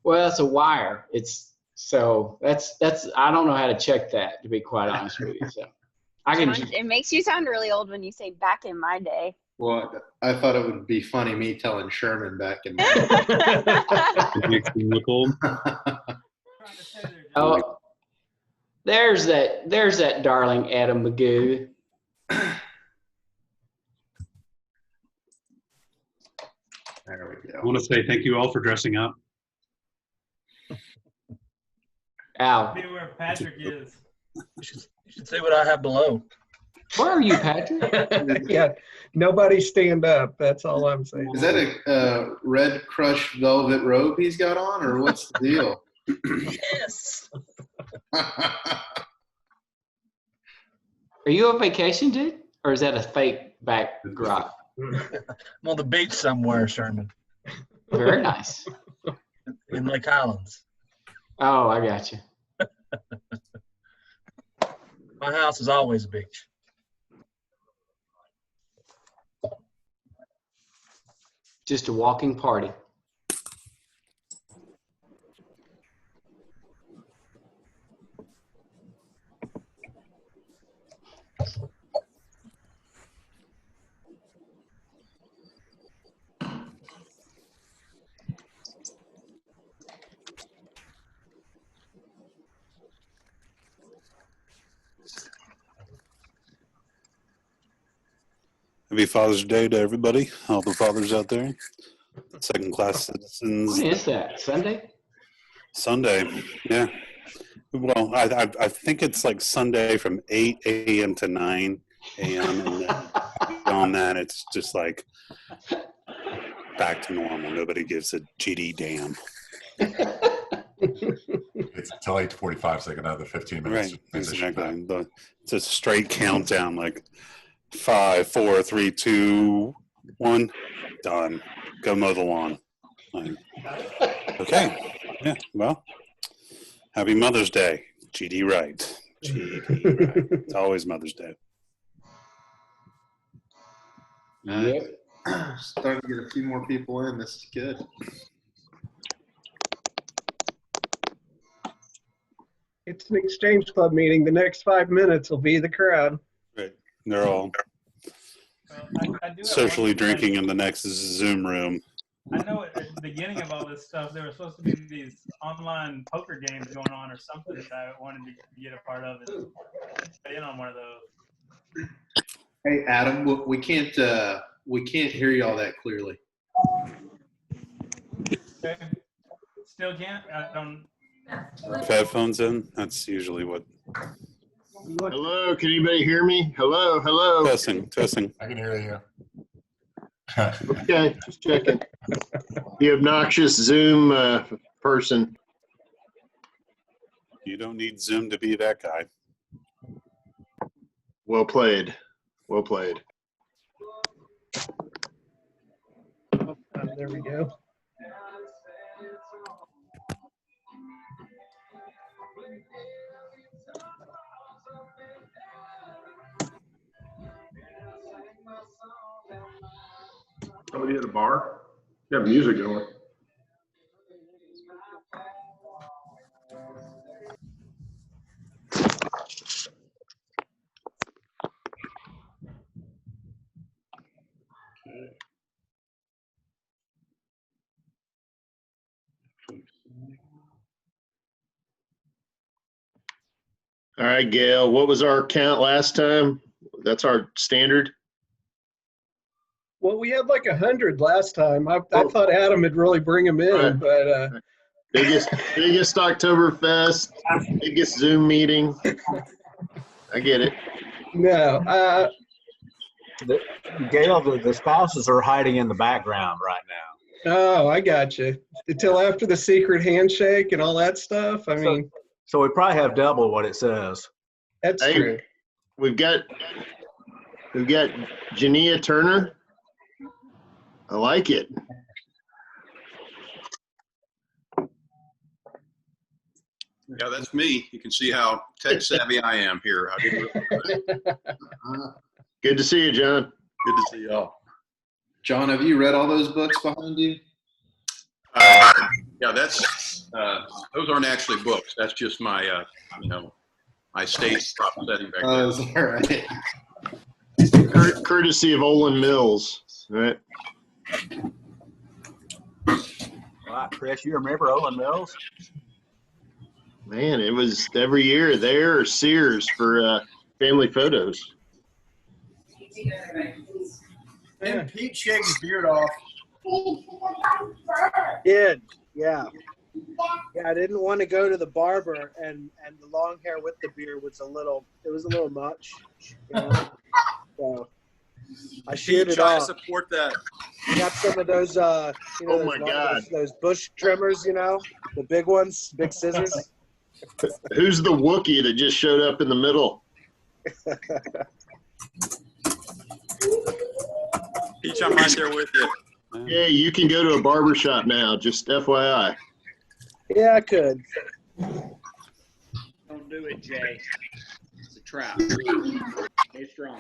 Well, it's a wire. So that's I don't know how to check that, to be quite honest with you. So I can. It makes you sound really old when you say back in my day. Well, I thought it would be funny me telling Sherman back in the It makes me look old. Oh, there's that darling Adam McGough. There we go. I want to say thank you all for dressing up. Al, See where Patrick is. You should see what I have below. where are you, Patrick? Yeah, nobody stand up. That's all I'm saying. Is that a red crush velvet robe he's got on, or what's the deal? Yes. Are you on vacation, dude? Or is that a fake backdrop? I'm on the beach somewhere, Sherman, Very nice. in Lake Highlands. Oh, I got you. My house is always a beach. Just a walking party. Happy Father's Day to everybody, all the fathers out there. Second class citizens. When is that? Sunday? Sunday, yeah. Well, I think it's like Sunday from 8 a.m. to 9 a.m. And then beyond that, it's just like back to normal. Nobody gives a GD damn. It's until 8:45, so they can have the 15 minutes. Right, to transition exactly. It's a straight countdown, like 5, 4, 3, 2, 1, done. Go mow the lawn. Like, okay, yeah. Well, happy Mother's Day, GD Right. GD Right. It's always Mother's Day. Yep. Starting to get a few more people in. This is good. It's an exchange club meeting. The next 5 minutes will be the crowd. Right. They're all I do have socially one thing. drinking in the next Zoom room. I know at the beginning of all this stuff, there were supposed to be these online poker games going on or something that I wanted to get a part of and get in on one of those. Hey, Adam, we can't hear you all that clearly. Okay. Still can't? I don't. If headphones in, that's usually what. Hello, can anybody hear me? Hello, hello. Testing. I can hear you. Okay, just checking. The obnoxious Zoom person. You don't need Zoom to be that guy. Well played. Well played. Oh, there we go. Somebody at a bar? You have music going. All right, Gail, what was our count last time? That's our standard? Well, we had like 100 last time. I thought Adam would really bring them in, Right. but Biggest Oktoberfest, biggest Zoom meeting. I get it. no. Gail, the spouses are hiding in the background right now. Oh, I got you. Until after the secret handshake and all that stuff. I mean, So we probably have double what it says. that's Hey, true. We've got Jania Turner. I like it. Yeah, that's me. You can see how tech savvy I am here. I didn't Good to see you, John. Good to see y'all. John, have you read all those books behind you? Yeah, that's Those aren't actually books. That's just my, my stage prop setting back there. Is that right? Courtesy of Olin Mills, right? Wow, Chris, you remember Olin Mills? Man, it was every year there or Sears for family photos. Didn't Pete shave his beard off? Did, yeah. Yeah, I didn't want to go to the barber, and the long hair with the beard was a little much. You know? So I sheared it Try to off. support that. Got some of those, Oh my God. those bush trimmers, the big ones, big scissors. Who's the Wookiee that just showed up in the middle? Peach, I'm right there with you. Hey, you can go to a barber shop now, just FYI. Yeah, I could. Don't do it, Jay. It's a trap. Stay strong.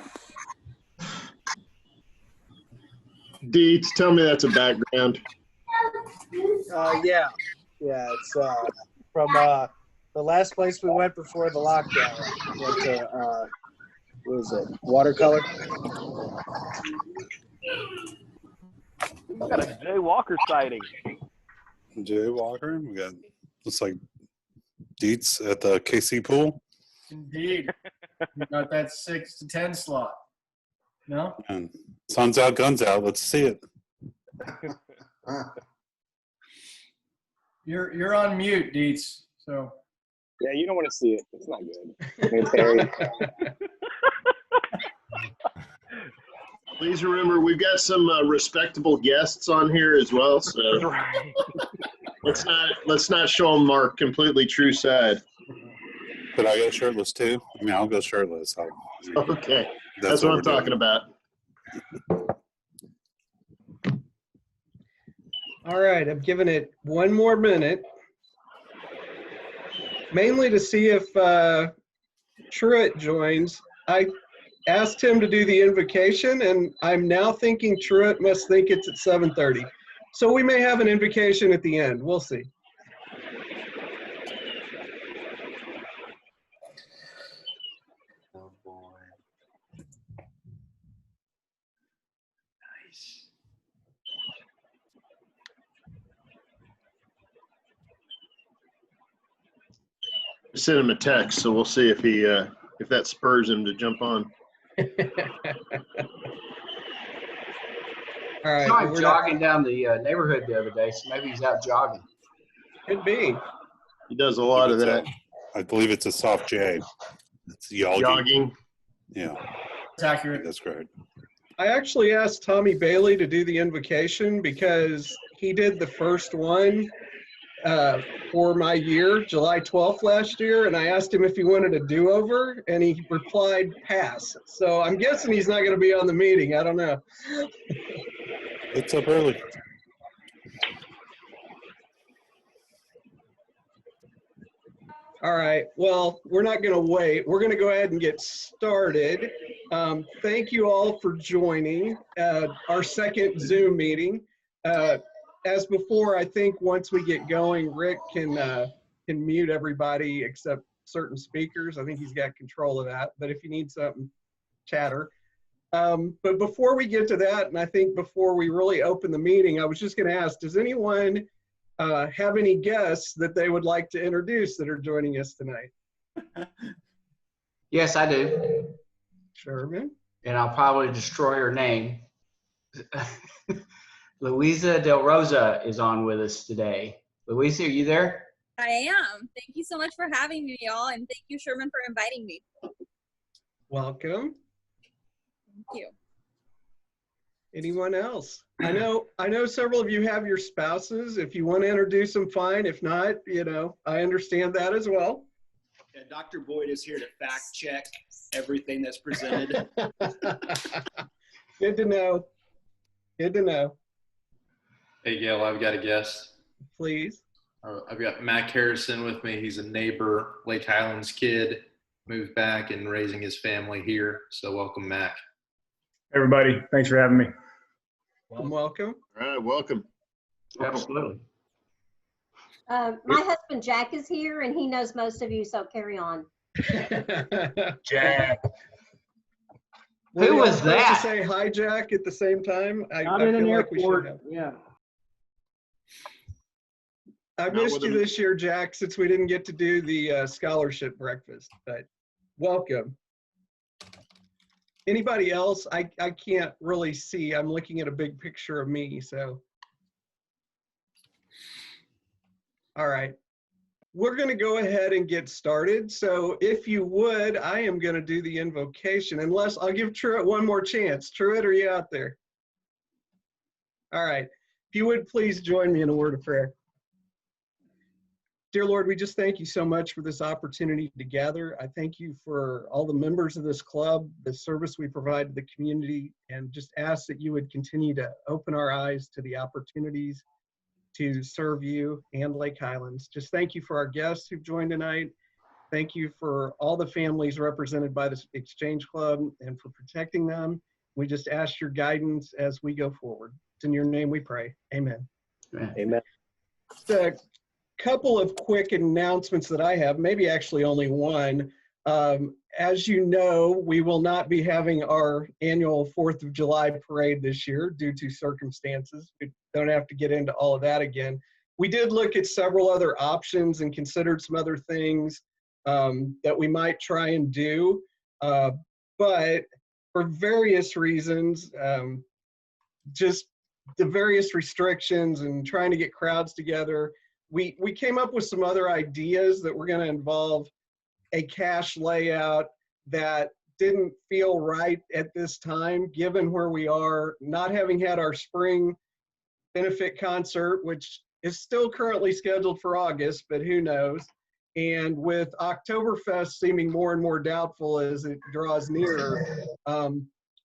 Deeds, tell me that's a background. Yeah. Yeah, it's from the last place we went before the lockdown. Went to, what was it, Watercolor? We got a Jay Walker sighting. Jay Walker. We got, looks like Dietz at the KC pool. Indeed. You got that 6 to 10 slot. No? And sun's out, guns out. Let's see it. You're on mute, Dietz. So. Yeah, you don't want to see it. It's not good. I mean, Terry. Please remember, we've got some respectable guests on here as well, so let's not show them our completely true side. Could I go shirtless too? I mean, I'll go shirtless. Okay, that's what I'm talking about. All right, I've given it one more minute, mainly to see if Truett joins. I asked him to do the invocation, and I'm now thinking Truett must think it's at 7:30. So we may have an invocation at the end. We'll see. Oh boy. Nice. Send him a text, so we'll see if he if that spurs him to jump on. All right. I saw him jogging down the neighborhood the other day, so maybe he's out jogging. Could be. He does a lot of that. I believe it's a soft J. It's yogging. Yeah. It's accurate. That's correct. I actually asked Tommy Bailey to do the invocation because he did the first one for my year, July 12th last year, and I asked him if he wanted a do-over, and he replied, pass. So I'm guessing he's not going to be on the meeting. I don't know. It's up early. All right. Well, we're not going to wait. We're going to go ahead and get started. Thank you all for joining our second Zoom meeting. As before, I think once we get going, Rick can mute everybody except certain speakers. I think he's got control of that. But if you need something, chatter. But before we get to that, and I think before we really open the meeting, I was just going to ask, does anyone have any guests that they would like to introduce that are joining us tonight? Yes, I do. Sherman. And I'll probably destroy her name. Louisa Del Rosa is on with us today. Louisa, are you there? I am. Thank you so much for having me, y'all, and thank you, Sherman, for inviting me. Welcome. Thank you. Anyone else? I know several of you have your spouses. If you want to introduce them, fine. If not, I understand that as well. Yeah, Dr. Boyd is here to fact check everything that's presented. Good to know. Good to know. Hey, Gail, I've got a guest. Please. I've got Mac Harrison with me. He's a neighbor, Lake Highlands kid, moved back and raising his family here. So welcome, Mac. Everybody, thanks for having me. Welcome. All right, welcome. Absolutely. My husband Jack is here, and he knows most of you, so carry on. Jack. Who was that? To say hi, Jack, at the same time. Not I in an feel like we should airport. have. Yeah. I Not missed with you him. this year, Jack, since we didn't get to do the scholarship breakfast, but welcome. Anybody else? I can't really see. I'm looking at a big picture of me, so. All right. We're going to go ahead and get started. So if you would, I am going to do the invocation, unless I'll give Truett one more chance. Truett, are you out there? All right. If you would please join me in a word of prayer. Dear Lord, we just thank you so much for this opportunity to gather. I thank you for all the members of this club, the service we provide to the community, and just ask that you would continue to open our eyes to the opportunities to serve you and Lake Highlands. Just thank you for our guests who've joined tonight. Thank you for all the families represented by this Exchange Club and for protecting them. We just ask your guidance as we go forward. It's in your name we pray. Amen. Amen. Just a couple of quick announcements that I have, maybe actually only one. As you know, we will not be having our annual 4th of July parade this year due to circumstances. We don't have to get into all of that again. We did look at several other options and considered some other things that we might try and do. But for various reasons, just the various restrictions and trying to get crowds together, we came up with some other ideas that were going to involve a cash layout that didn't feel right at this time, given where we are, not having had our spring benefit concert, which is still currently scheduled for August, but who knows. And with Oktoberfest seeming more and more doubtful as it draws nearer,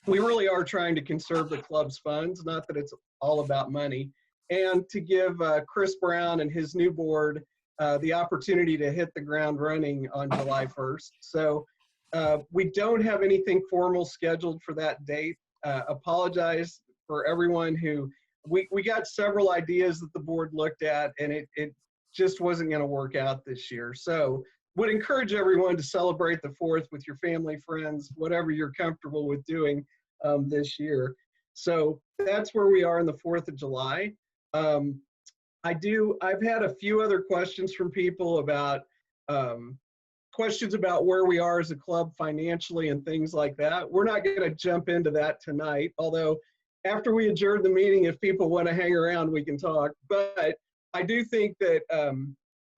we really are trying to conserve the club's funds, not that it's all about money, and to give Chris Brown and his new board the opportunity to hit the ground running on July 1st. So we don't have anything formal scheduled for that date. Apologize for everyone who, we got several ideas that the board looked at, and it just wasn't going to work out this year. So would encourage everyone to celebrate the 4th with your family, friends, whatever you're comfortable with doing this year. So that's where we are on the 4th of July. I've had a few other questions from people about questions about where we are as a club financially and things like that. We're not going to jump into that tonight, although after we adjourn the meeting, if people want to hang around, we can talk. But I do think that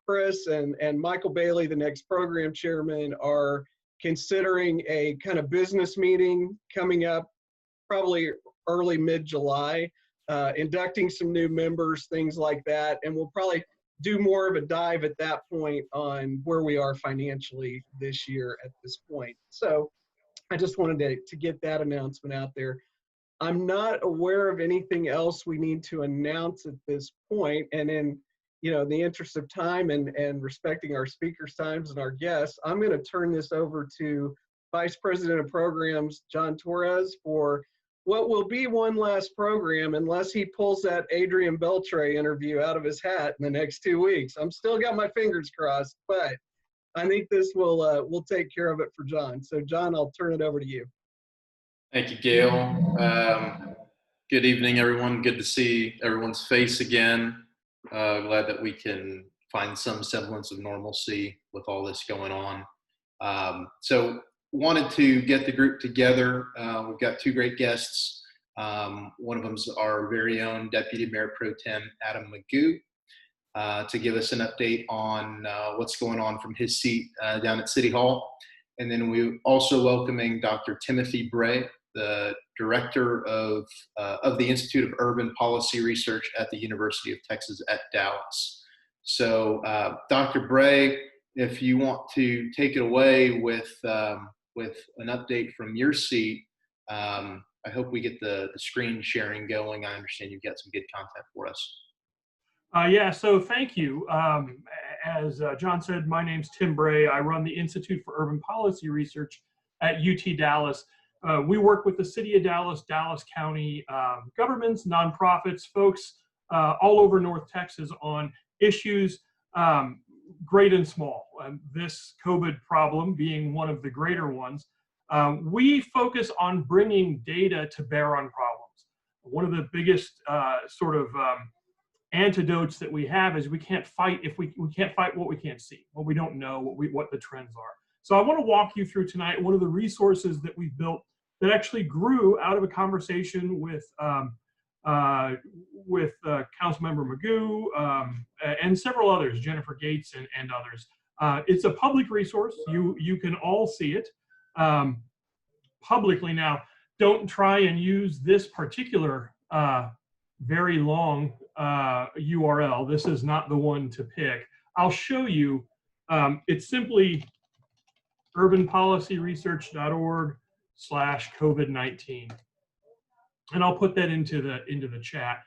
Chris and Michael Bailey, the next program chairman, are considering a kind of business meeting coming up probably early mid-July, inducting some new members, things like that. And we'll probably do more of a dive at that point on where we are financially this year at this point. So I just wanted to get that announcement out there. I'm not aware of anything else we need to announce at this point. And in the interest of time and respecting our speakers' times and our guests, I'm going to turn this over to Vice President of Programs, John Torres, for what will be one last program, unless he pulls that Adrian Beltre interview out of his hat in the next 2 weeks. I'm still got my fingers crossed, but I think this will take care of it for John. So John, I'll turn it over to you. Thank you, Gail. Good evening, everyone. Good to see everyone's face again. Glad that we can find some semblance of normalcy with all this going on. So wanted to get the group together. We've got two great guests. One of them's our very own Deputy Mayor Pro Tem, Adam McGough, to give us an update on what's going on from his seat down at City Hall. And then we're also welcoming Dr. Timothy Bray, the director of the Institute of Urban Policy Research at the University of Texas at Dallas. So Dr. Bray, if you want to take it away with an update from your seat, I hope we get the screen sharing going. I understand you've got some good content for us. Yeah, so thank you. As John said, my name's Tim Bray. I run the Institute for Urban Policy Research at UT Dallas. We work with the City of Dallas, Dallas County governments, nonprofits, folks all over North Texas on issues great and small. This COVID problem being one of the greater ones, we focus on bringing data to bear on problems. One of the biggest antidotes that we have is we can't fight we can't fight what we can't see, what we don't know, what the trends are. So I want to walk you through tonight one of the resources that we've built that actually grew out of a conversation with Councilmember McGough and several others, Jennifer Gates and others. It's a public resource. You can all see it publicly. Now, don't try and use this particular very long URL. This is not the one to pick. I'll show you. It's simply urbanpolicyresearch.org/COVID-19. And I'll put that into the chat.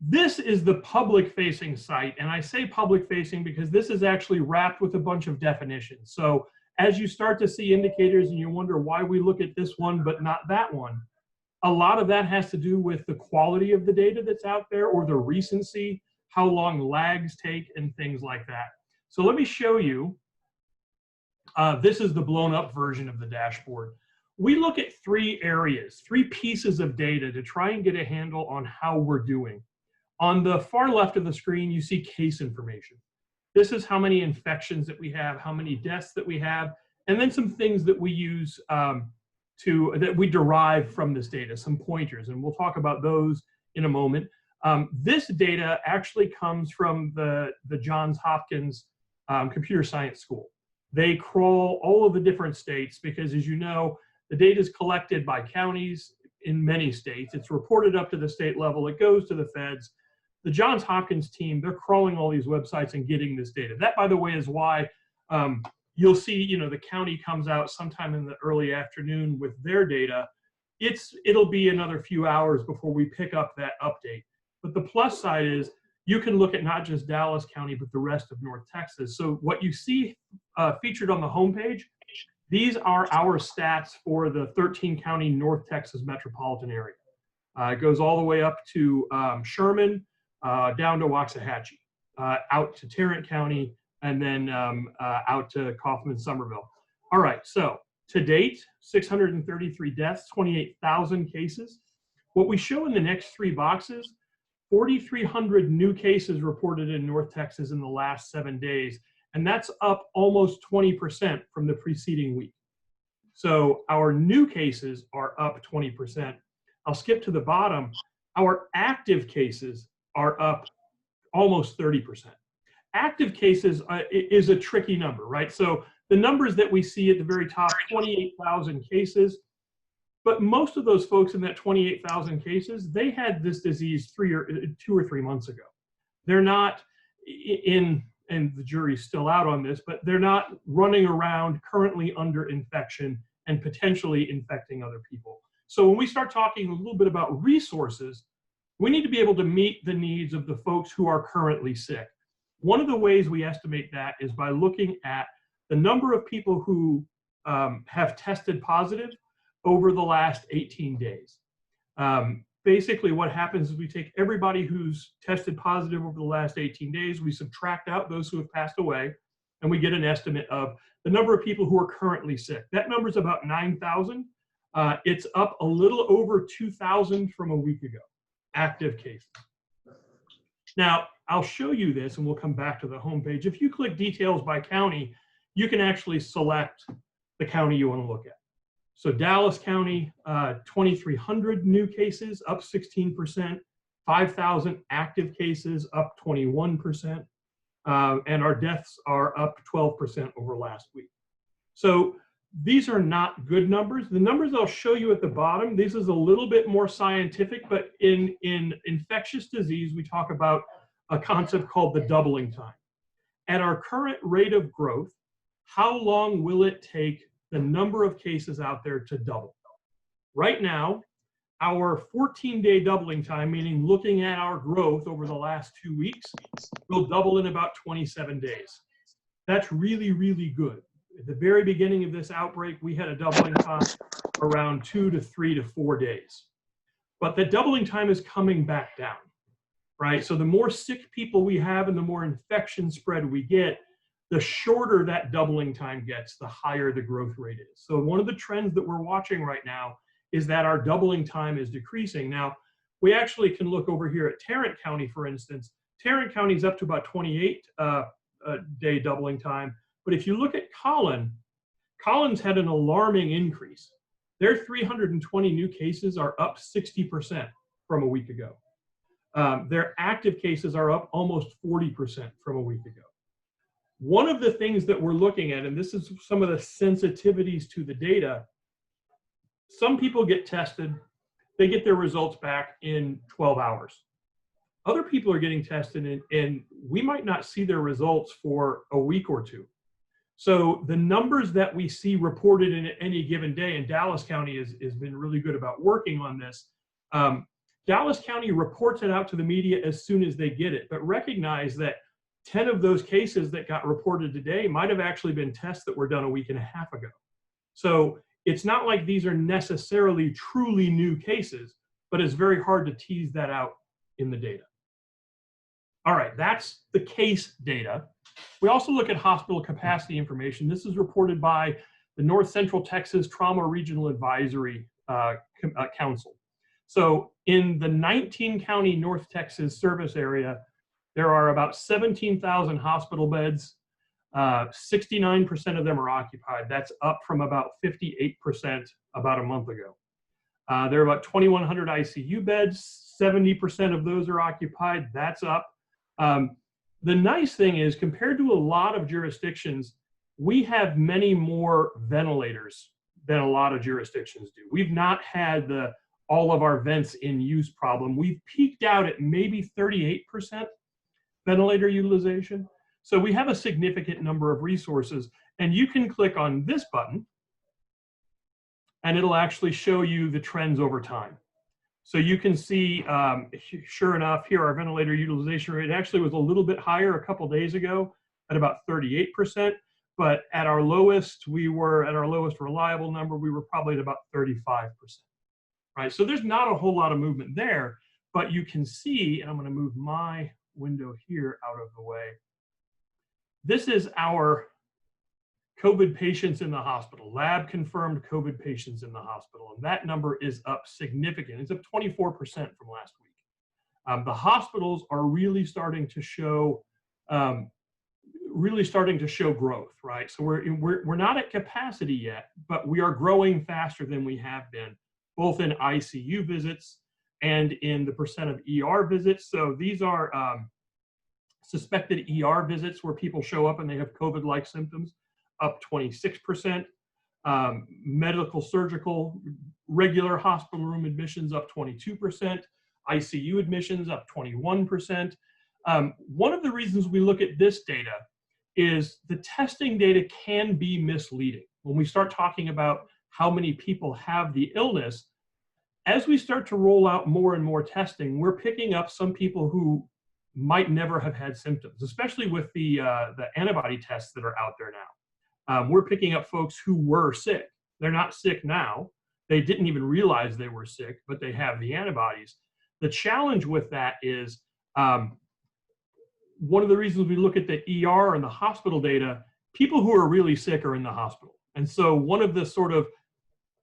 This is the public-facing site, and I say public-facing because this is actually wrapped with a bunch of definitions. So as you start to see indicators and you wonder why we look at this one but not that one, a lot of that has to do with the quality of the data that's out there or the recency, how long lags take, and things like that. So let me show you. This is the blown up version of the dashboard. We look at three areas, three pieces of data to try and get a handle on how we're doing. On the far left of the screen, you see case information. This is how many infections that we have, how many deaths that we have, and then some things that we use that we derive from this data, some pointers, and we'll talk about those in a moment. This data actually comes from the Johns Hopkins Computer Science School. They crawl all of the different states because, as you know, the data is collected by counties in many states. It's reported up to the state level. It goes to the feds. The Johns Hopkins team, they're crawling all these websites and getting this data. That, by the way, is why you'll see, the county comes out sometime in the early afternoon with their data. It'll be another few hours before we pick up that update. But the plus side is you can look at not just Dallas County, but the rest of North Texas. So what you see featured on the homepage, these are our stats for the 13-county North Texas metropolitan area. It goes all the way up to Sherman, down to Waxahachie, out to Tarrant County, and then out to Kaufman, Somerville. All right, so to date, 633 deaths, 28,000 cases. What we show in the next three boxes, 4,300 new cases reported in North Texas in the last 7 days, and that's up almost 20% from the preceding week. So our new cases are up 20%. I'll skip to the bottom. Our active cases are up almost 30%. Active cases is a tricky number, right? So the numbers that we see at the very top, 28,000 cases, but most of those folks in that 28,000 cases, they had this disease 2 or 3 months ago. They're not in, and the jury's still out on this, but they're not running around currently under infection and potentially infecting other people. So when we start talking a little bit about resources, we need to be able to meet the needs of the folks who are currently sick. One of the ways we estimate that is by looking at the number of people who have tested positive over the last 18 days. Basically what happens is we take everybody who's tested positive over the last 18 days, we subtract out those who have passed away, and we get an estimate of the number of people who are currently sick. That number is about 9,000. It's up a little over 2,000 from a week ago, active cases. Now, I'll show you this, and we'll come back to the homepage. If you click details by county, you can actually select the county you want to look at. So Dallas County, 2,300 new cases, up 16%, 5,000 active cases, up 21%, and our deaths are up 12% over last week. So these are not good numbers. The numbers I'll show you at the bottom, this is a little bit more scientific, but in infectious disease, we talk about a concept called the doubling time. At our current rate of growth, how long will it take the number of cases out there to double? Right now, our 14-day doubling time, meaning looking at our growth over the last 2 weeks, will double in about 27 days. That's really, really good. At the very beginning of this outbreak, we had a doubling time around 2 to 3 to 4 days. But the doubling time is coming back down, right? So the more sick people we have and the more infection spread we get, the shorter that doubling time gets, the higher the growth rate is. So one of the trends that we're watching right now is that our doubling time is decreasing. Now, we actually can look over here at Tarrant County, for instance. Tarrant County is up to about 28 day doubling time. But if you look at Collins had an alarming increase. Their 320 new cases are up 60% from a week ago. Their active cases are up almost 40% from a week ago. One of the things that we're looking at, and this is some of the sensitivities to the data, some people get tested, they get their results back in 12 hours. Other people are getting tested and we might not see their results for a week or two. So the numbers that we see reported in any given day, and Dallas County has been really good about working on this. Dallas County reports it out to the media as soon as they get it, but recognize that 10 of those cases that got reported today might have actually been tests that were done a week and a half ago. So it's not like these are necessarily truly new cases, but it's very hard to tease that out in the data. All right, that's the case data. We also look at hospital capacity information. This is reported by the North Central Texas Trauma Regional Advisory Council. So in the 19-county North Texas service area, there are about 17,000 hospital beds. 69% of them are occupied. That's up from about 58% about a month ago. There are about 2,100 ICU beds. 70% of those are occupied. That's up. The nice thing is, compared to a lot of jurisdictions, we have many more ventilators than a lot of jurisdictions do. We've not had the all of our vents in use problem. We've peaked out at maybe 38% ventilator utilization. So we have a significant number of resources, and you can click on this button and it'll actually show you the trends over time. So you can see, sure enough, here our ventilator utilization rate actually was a little bit higher a couple days ago at about 38%, but at our lowest, reliable number, we were probably at about 35%, right? So there's not a whole lot of movement there, but you can see, and I'm gonna move my window here out of the way. This is our COVID patients in the hospital, lab confirmed COVID patients in the hospital, and that number is up significant. It's up 24% from last week. The hospitals are really starting to show, growth, right? So we're not at capacity yet, but we are growing faster than we have been, both in ICU visits and in the percent of ER visits. So these are suspected ER visits where people show up and they have COVID-like symptoms, up 26%. Medical, surgical, regular hospital room admissions up 22%. ICU admissions up 21%. One of the reasons we look at this data is the testing data can be misleading. When we start talking about how many people have the illness, as we start to roll out more and more testing, we're picking up some people who might never have had symptoms, especially with the antibody tests that are out there now. We're picking up folks who were sick. They're not sick now. They didn't even realize they were sick, but they have the antibodies. The challenge with that is one of the reasons we look at the ER and the hospital data, people who are really sick are in the hospital. And so one of the sort of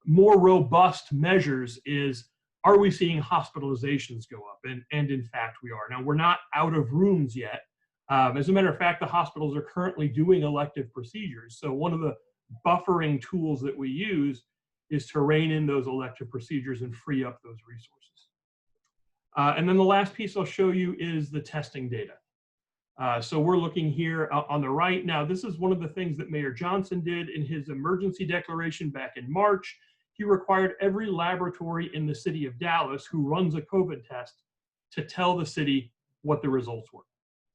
more robust measures is, are we seeing hospitalizations go up? And in fact, we are. Now, we're not out of rooms yet. As a matter of fact, the hospitals are currently doing elective procedures. So one of the buffering tools that we use is to rein in those elective procedures and free up those resources. And then the last piece I'll show you is the testing data. So we're looking here on the right. Now, this is one of the things that Mayor Johnson did in his emergency declaration back in March. He required every laboratory in the city of Dallas who runs a COVID test to tell the city what the results were.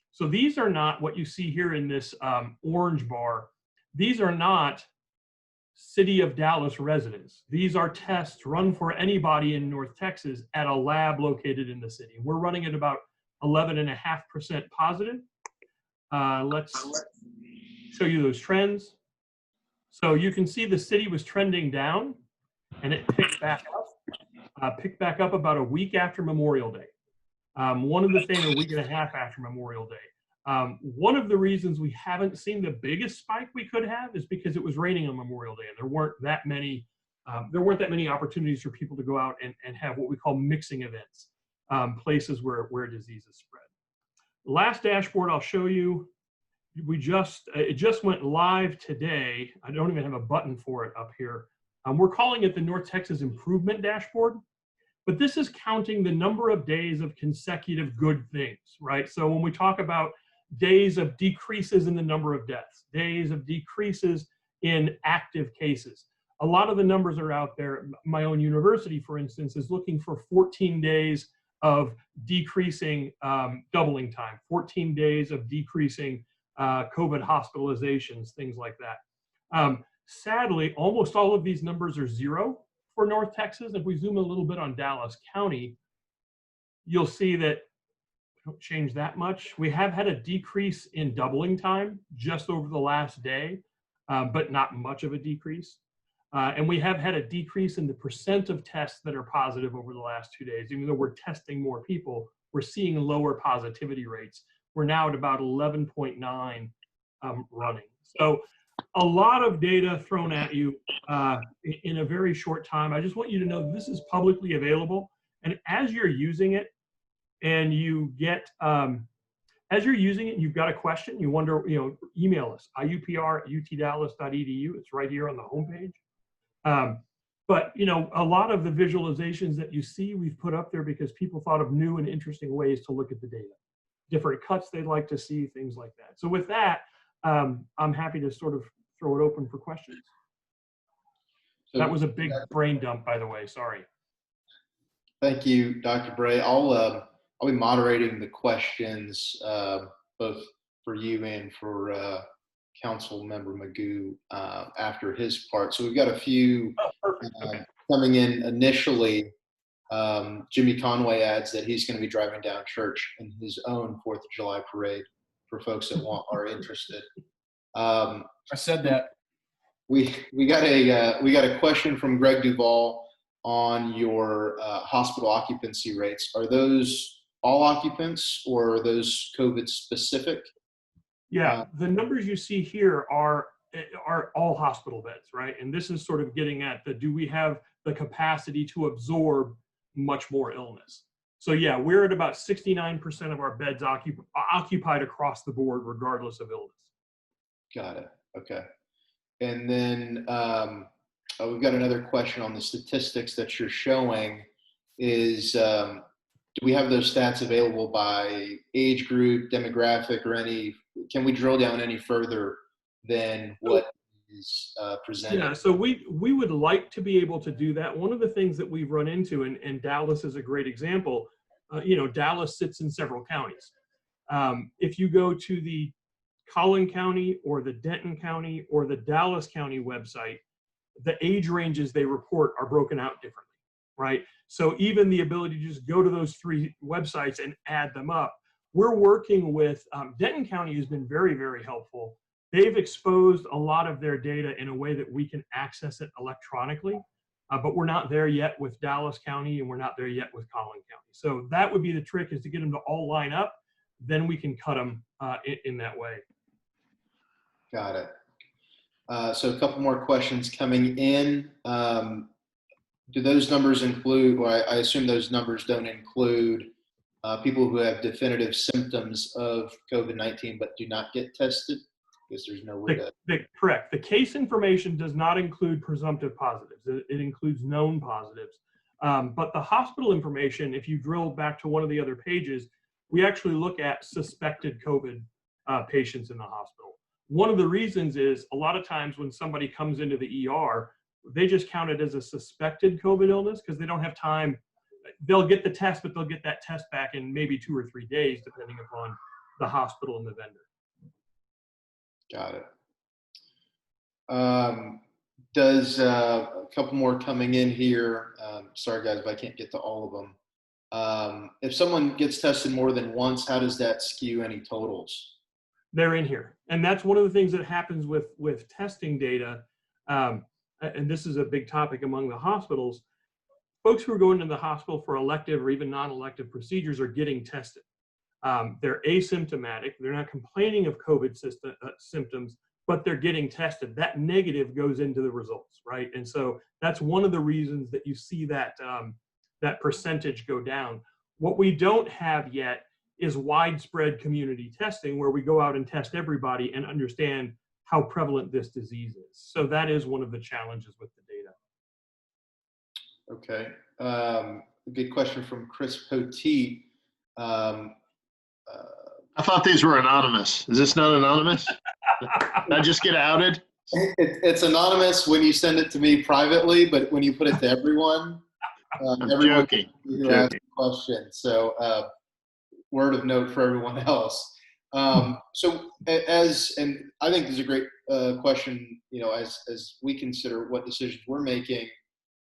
So these are not what you see here in this orange bar. These are not city of Dallas residents. These are tests run for anybody in North Texas at a lab located in the city. We're running at about 11.5% positive. Let's show you those trends. So you can see the city was trending down and it picked back up about a week after Memorial Day. one of the things a week and a half after Memorial Day. One of the reasons we haven't seen the biggest spike we could have is because it was raining on Memorial Day, and there weren't that many opportunities for people to go out and have what we call mixing events, places where diseases spread. The last dashboard I'll show you, it just went live today. I don't even have a button for it up here. We're calling it the North Texas Improvement Dashboard, but this is counting the number of days of consecutive good things, right? So when we talk about days of decreases in the number of deaths, days of decreases in active cases, a lot of the numbers are out there. My own university, for instance, is looking for 14 days of decreasing doubling time, 14 days of decreasing COVID hospitalizations, things like that. Sadly, almost all of these numbers are zero for North Texas. If we zoom a little bit on Dallas County, you'll see that don't change that much. We have had a decrease in doubling time just over the last day, but not much of a decrease. And we have had a decrease in the percent of tests that are positive over the last 2 days. Even though we're testing more people, we're seeing lower positivity rates. We're now at about 11.9 running. So a lot of data thrown at you in a very short time. I just want you to know this is publicly available. And as you're using it and you get, as you're using it, you've got a question, you wonder, email us, iupr@utdallas.edu. It's right here on the homepage. But, a lot of the visualizations that you see, we've put up there because people thought of new and interesting ways to look at the data, different cuts they'd like to see, things like that. So with that, I'm happy to sort of throw it open for questions. That was a big brain dump, by the way. Sorry. Thank you, Dr. Bray. I'll be moderating the questions, both for you and for Council Member McGough after his part. So we've got a few coming in initially. Jimmy Conway adds that he's going to be driving down church in his own 4th of July parade for folks that are interested. I said that. We got a question from Greg Duvall on your hospital occupancy rates. Are those all occupants or are those COVID specific? Yeah, the numbers you see here are all hospital beds, right? And this is sort of getting at do we have the capacity to absorb much more illness? So yeah, we're at about 69% of our beds occupied across the board, regardless of illness. Got it. Okay. And then we've got another question on the statistics that you're showing. Is do we have those stats available by age group, demographic, or can we drill down any further than what is presented? Yeah, so we would like to be able to do that. One of the things that we've run into, and Dallas is a great example, Dallas sits in several counties. If you go to the Collin County or the Denton County or the Dallas County website, the age ranges they report are broken out differently, right? So even the ability to just go to those 3 websites and add them up, we're working with, Denton County has been very, very helpful. They've exposed a lot of their data in a way that we can access it electronically, but we're not there yet with Dallas County and we're not there yet with Collin County. So that would be the trick, is to get them to all line up, then we can cut them in that way. Got it. So a couple more questions coming in. Do those numbers include, or I assume those numbers don't include people who have definitive symptoms of COVID-19 but do not get tested? Because there's no way to... Correct. The case information does not include presumptive positives. It includes known positives. But the hospital information, if you drill back to one of the other pages, we actually look at suspected COVID patients in the hospital. One of the reasons is a lot of times when somebody comes into the ER, they just count it as a suspected COVID illness because they don't have time. They'll get the test, but they'll get that test back in maybe 2 or 3 days, depending upon the hospital and the vendor. Got it. Does a couple more coming in here. Sorry guys, if I can't get to all of them. If someone gets tested more than once, how does that skew any totals? They're in here. And that's one of the things that happens with testing data. And this is a big topic among the hospitals. folks who are going to the hospital for elective or even non-elective procedures are getting tested. They're asymptomatic. They're not complaining of COVID symptoms, but they're getting tested. That negative goes into the results, right? And so that's one of the reasons that you see that, that percentage go down. What we don't have yet is widespread community testing where we go out and test everybody and understand how prevalent this disease is. So that is one of the challenges with the data. Okay. Good question from Chris Poteet. I thought these were anonymous. Is this not anonymous? Did I just get outed? It's anonymous when you send it to me privately, but when you put it to everyone, everyone joking. who asked a question. So word of note for everyone else. So and I think this is a great question, you know, as we consider what decisions we're making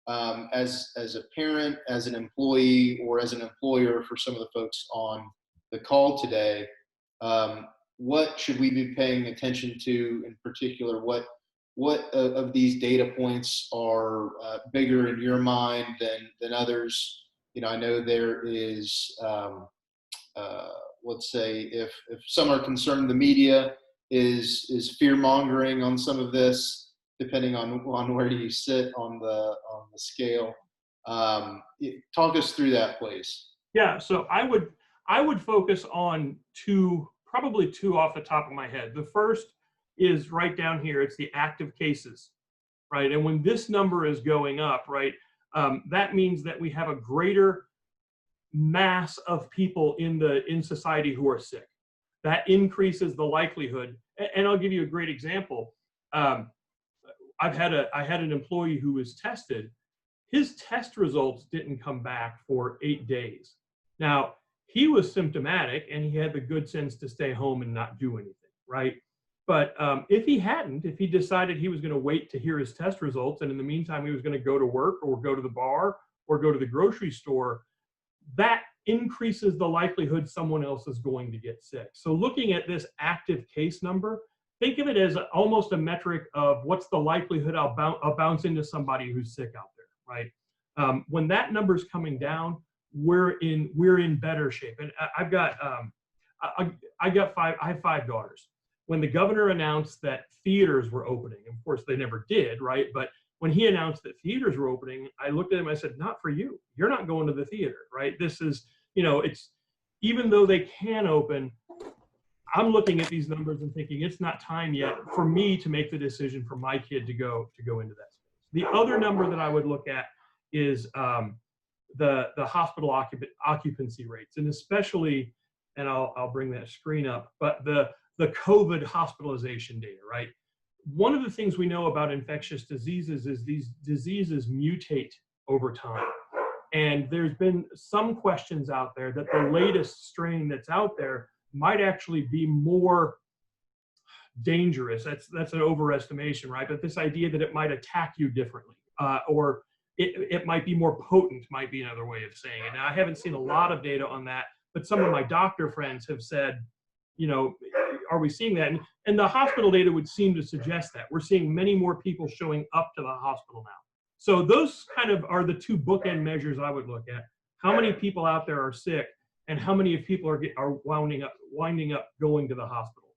as a parent, as an employee, or as an employer for some of the folks on the call today. What should we be paying attention to in particular? What of these data points are bigger in your mind than others? You know, I know there is, let's say, if some are concerned, the media is fear mongering on some of this, depending on where you sit on the scale. Talk us through that, please. Yeah, so I would focus on probably two off the top of my head. The first is right down here. It's the active cases, right? And when this number is going up, right, that means that we have a greater mass of people in society who are sick. That increases the likelihood. And I'll give you a great example. I had an employee who was tested. His test results didn't come back for 8 days. Now, he was symptomatic and he had the good sense to stay home and not do anything, right? But if he decided he was going to wait to hear his test results, and in the meantime he was going to go to work or go to the bar or go to the grocery store, that increases the likelihood someone else is going to get sick. So looking at this active case number, think of it as almost a metric of what's the likelihood I'll bounce into somebody who's sick out there, right? When that number's coming down, we're in better shape. And I have 5 daughters. When the governor announced that theaters were opening, of course they never did, right? But when he announced that theaters were opening, I looked at him and I said, not for you. You're not going to the theater, right? This is, you know, it's, even though they can open, I'm looking at these numbers and thinking it's not time yet for me to make the decision for my kid to go into that space. The other number that I would look at is the hospital occupancy rates, and especially, and I'll bring that screen up, but the COVID hospitalization data, right? One of the things we know about infectious diseases is these diseases mutate over time. And there's been some questions out there that the latest strain that's out there might actually be more dangerous. That's an overestimation, right? But this idea that it might attack you differently, or it might be more potent, might be another way of saying it. Now, I haven't seen a lot of data on that, but some of my doctor friends have said, you know, are we seeing that? And the hospital data would seem to suggest that. We're seeing many more people showing up to the hospital now. So those kind of are the two bookend measures I would look at. How many people out there are sick, and how many people are winding up going to the hospital?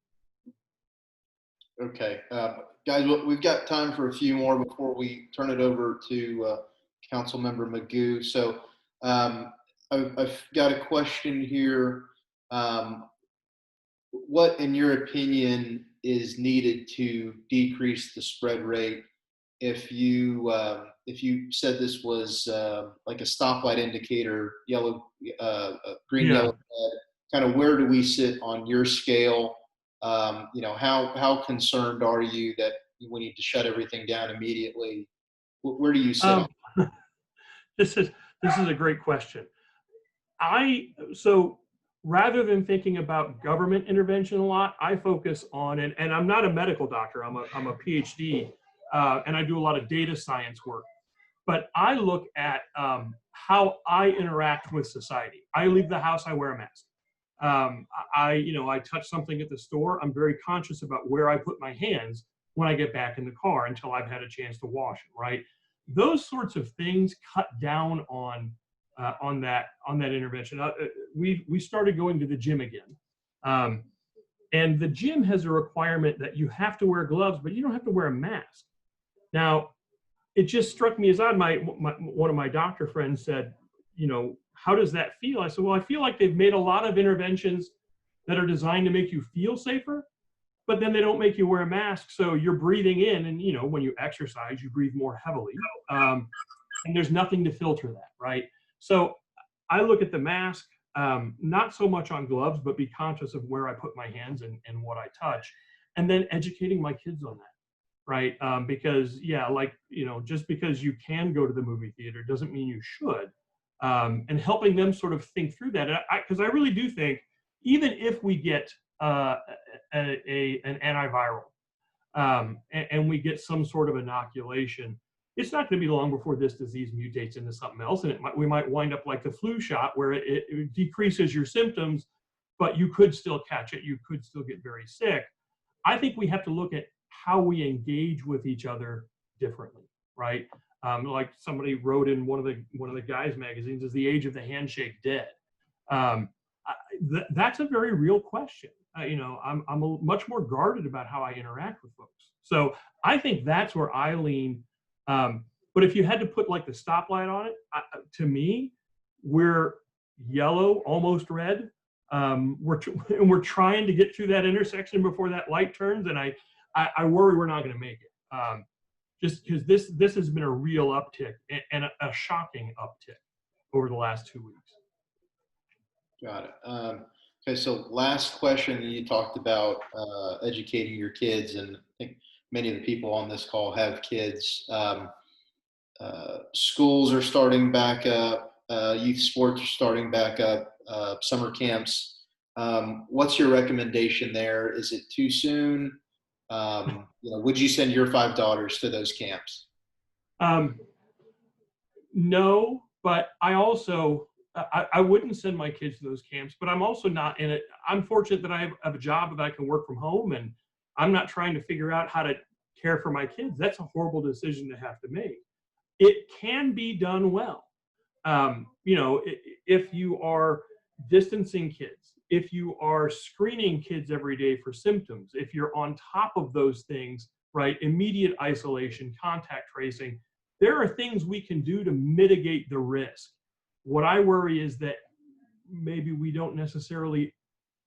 Okay, guys, we've got time for a few more before we turn it over to Councilmember McGough. So I've got a question here. What, in your opinion, is needed to decrease the spread rate? If you said this was like a stoplight indicator, yellow, green, Yeah. yellow, red, kind of where do we sit on your scale? You know, how concerned are you that we need to shut everything down immediately? Where do you sit? This is a great question. So rather than thinking about government intervention a lot, I focus on, and I'm not a medical doctor, I'm a PhD, and I do a lot of data science work, but I look at how I interact with society. I leave the house, I wear a mask. I touch something at the store, I'm very conscious about where I put my hands when I get back in the car until I've had a chance to wash them, right? those sorts of things cut down on that intervention. We started going to the gym again. And the gym has a requirement that you have to wear gloves, but you don't have to wear a mask. Now, it just struck me as odd. One of my doctor friends said, you know, how does that feel? I said, well, I feel like they've made a lot of interventions that are designed to make you feel safer, but then they don't make you wear a mask. So you're breathing in, and, you know, when you exercise, you breathe more heavily. And there's nothing to filter that, right? So I look at the mask, not so much on gloves, but be conscious of where I put my hands and what I touch, and then educating my kids on that. Right. Because, yeah, like, you know, just because you can go to the movie theater doesn't mean you should. And helping them sort of think through that. Because I really do think, even if we get an antiviral and we get some sort of inoculation, it's not going to be long before this disease mutates into something else. And we might wind up like the flu shot, where it decreases your symptoms, but you could still catch it. You could still get very sick. I think we have to look at how we engage with each other differently, right? Like somebody wrote in one of the guys' magazines, is the age of the handshake dead? That's a very real question. You know, I'm much more guarded about how I interact with folks. So I think that's where I lean. But if you had to put like the stoplight on it, to me, we're yellow, almost red. We're trying to get through that intersection before that light turns, and I worry we're not going to make it. Just because this has been a real uptick, and a shocking uptick over the last 2 weeks. Got it. Okay, so last question, you talked about educating your kids, and I think many of the people on this call have kids. Schools are starting back up, youth sports are starting back up, summer camps. What's your recommendation there? Is it too soon? You know, would you send your 5 daughters to those camps? No, but I also, I wouldn't send my kids to those camps, but I'm also not in it. I'm fortunate that I have a job that I can work from home, and I'm not trying to figure out how to care for my kids. That's a horrible decision to have to make. It can be done well. You know, if you are distancing kids, if you are screening kids every day for symptoms, if you're on top of those things, right, immediate isolation, contact tracing, there are things we can do to mitigate the risk. What I worry is that maybe we don't necessarily,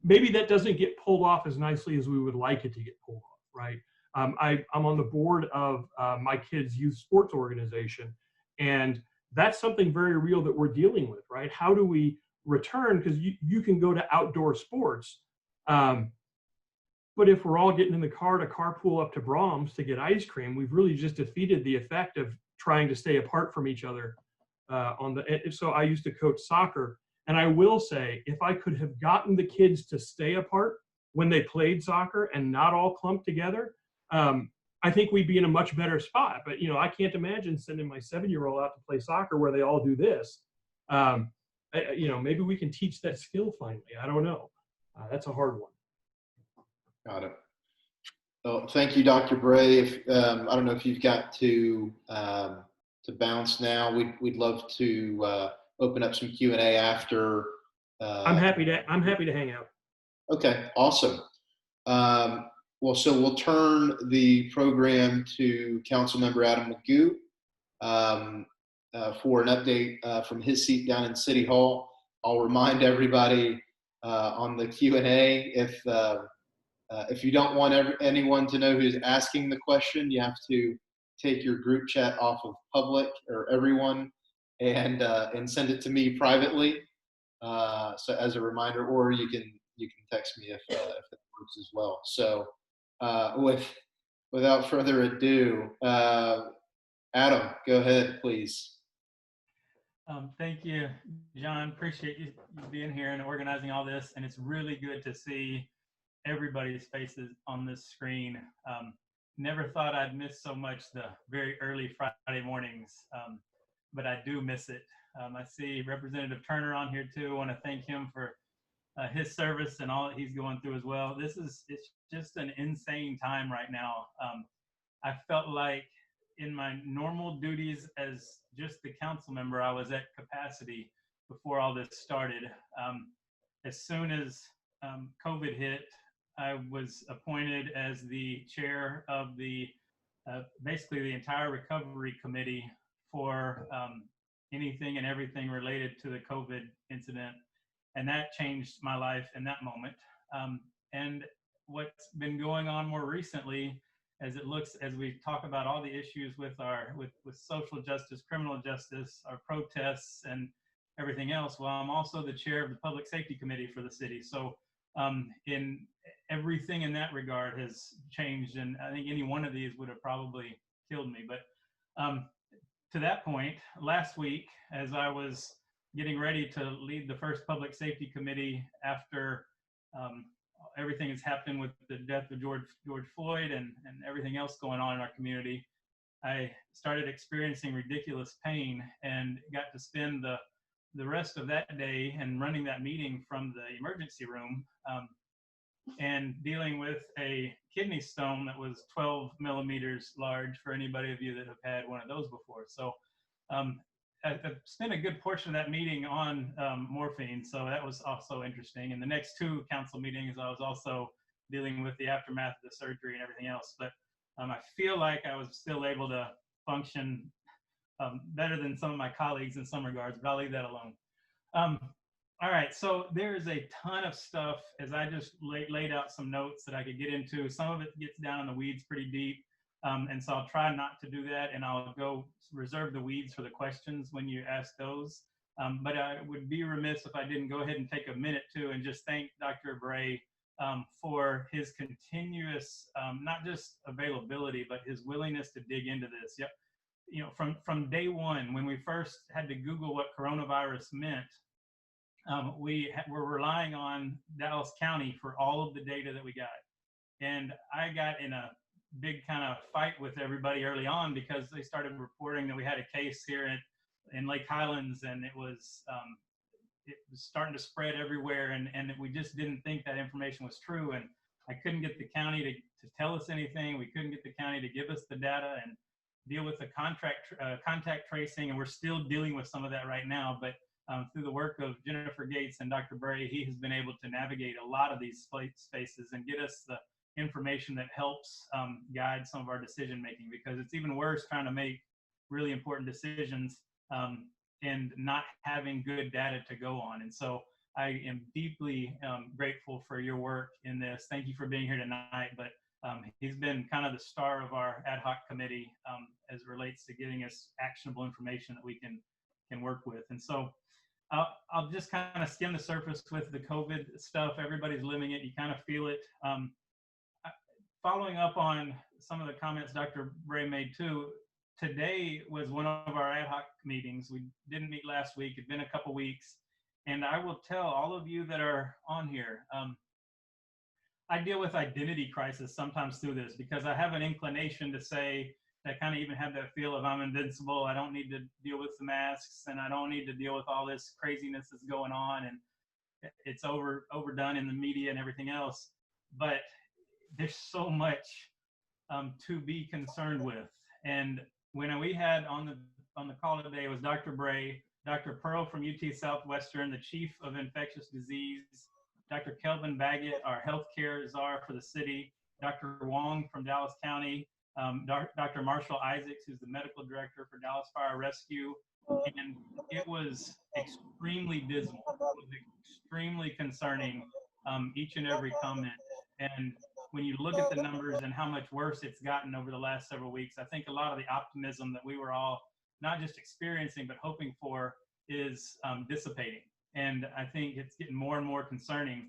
maybe that doesn't get pulled off as nicely as we would like it to get pulled off, right? I'm on the board of my kids' youth sports organization, and that's something very real that we're dealing with, right? How do we return? Because you can go to outdoor sports, but if we're all getting in the car to carpool up to Brahms to get ice cream, we've really just defeated the effect of trying to stay apart from each other. So I used to coach soccer, and I will say, if I could have gotten the kids to stay apart when they played soccer and not all clumped together, I think we'd be in a much better spot. But, you know, I can't imagine sending my 7-year-old out to play soccer where they all do this. You know, maybe we can teach that skill finally. I don't know. That's a hard one. Got it. Well, thank you, Dr. Bray. If, I don't know if you've got to bounce now. We'd love to open up some Q&A after. I'm happy to hang out. Okay, awesome. Well, so we'll turn the program to Councilmember Adam McGough for an update from his seat down in City Hall. I'll remind everybody on the Q&A, if you don't want anyone to know who's asking the question, you have to take your group chat off of public or everyone and send it to me privately. So as a reminder, or you can text me if that works as well. So without further ado, Adam, go ahead, please. Thank you, John. Appreciate you being here and organizing all this. And it's really good to see everybody's faces on this screen. Never thought I'd miss so much the very early Friday mornings, but I do miss it. I see Representative Turner on here too. I want to thank him for his service and all that he's going through as well. It's just an insane time right now. I felt like in my normal duties as just the council member, I was at capacity before all this started. As soon as COVID hit, I was appointed as the chair of the basically the entire recovery committee for anything and everything related to the COVID incident. And that changed my life in that moment. And what's been going on more recently, as we talk about all the issues with with social justice, criminal justice, our protests and everything else, well, I'm also the chair of the public safety committee for the city. So in everything in that regard has changed. And I think any one of these would have probably killed me. But to that point, last week, as I was getting ready to lead the first public safety committee after everything that's happened with the death of George Floyd and everything else going on in our community, I started experiencing ridiculous pain and got to spend the rest of that day and running that meeting from the emergency room and dealing with a kidney stone that was 12 millimeters large for anybody of you that have had one of those before. So I spent a good portion of that meeting on morphine, so that was also interesting. And the next two council meetings, I was also dealing with the aftermath of the surgery and everything else. But I feel like I was still able to function better than some of my colleagues in some regards, but I'll leave that alone. All right, so there's a ton of stuff, as I just laid out some notes that I could get into. Some of it gets down in the weeds pretty deep. And so I'll try not to do that, and I'll go reserve the weeds for the questions when you ask those. But I would be remiss if I didn't go ahead and take a minute too and just thank Dr. Bray for his continuous, not just availability, but his willingness to dig into this. Yep. You know, from day one, when we first had to Google what coronavirus meant, we were relying on Dallas County for all of the data that we got. And I got in a big kind of fight with everybody early on because they started reporting that we had a case here in Lake Highlands, and it was starting to spread everywhere, and we just didn't think that information was true. And I couldn't get the county to tell us anything. We couldn't get the county to give us the data and deal with the contact tracing, and we're still dealing with some of that right now. But through the work of Jennifer Gates and Dr. Bray, he has been able to navigate a lot of these spaces and get us the information that helps guide some of our decision making, because it's even worse trying to make really important decisions and not having good data to go on. And so I am deeply grateful for your work in this. Thank you for being here tonight. But he's been kind of the star of our ad hoc committee as it relates to getting us actionable information that we can work with. And so I'll just kind of skim the surface with the COVID stuff. Everybody's living it. You kind of feel it. Following up on some of the comments Dr. Bray made too, today was one of our ad hoc meetings. We didn't meet last week. It's been a couple weeks. And I will tell all of you that are on here, I deal with identity crisis sometimes through this, because I have an inclination to say, I kind of even have that feel of I'm invincible. I don't need to deal with the masks, and I don't need to deal with all this craziness that's going on, and it's overdone in the media and everything else. But there's so much to be concerned with. And when we had on the call today was Dr. Bray, Dr. Pearl from UT Southwestern, the Chief of Infectious Disease, Dr. Kelvin Baggett, our healthcare czar for the city, Dr. Wong from Dallas County, Dr. Marshall Isaacs, who's the medical director for Dallas Fire Rescue. And it was extremely dismal. It was extremely concerning, each and every comment. And when you look at the numbers and how much worse it's gotten over the last several weeks, I think a lot of the optimism that we were all not just experiencing but hoping for is dissipating. And I think it's getting more and more concerning.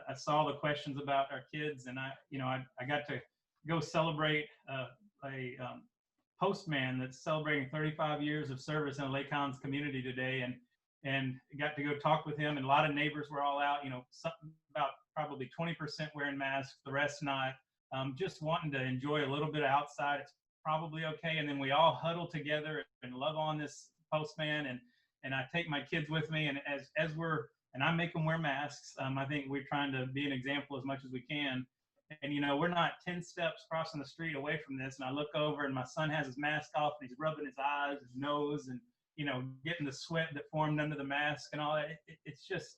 I saw the questions about our kids, and I got to go celebrate a postman that's celebrating 35 years of service in the Lake Highlands community today, and got to go talk with him. And a lot of neighbors were all out, about probably 20% wearing masks, the rest not, just wanting to enjoy a little bit of outside. It's probably okay. And then we all huddle together and love on this postman. And I take my kids with me, and and I make them wear masks. I think we're trying to be an example as much as we can. And, you know, we're not 10 steps crossing the street away from this. And I look over and my son has his mask off and he's rubbing his eyes, his nose, and, you know, getting the sweat that formed under the mask and all that. It's just,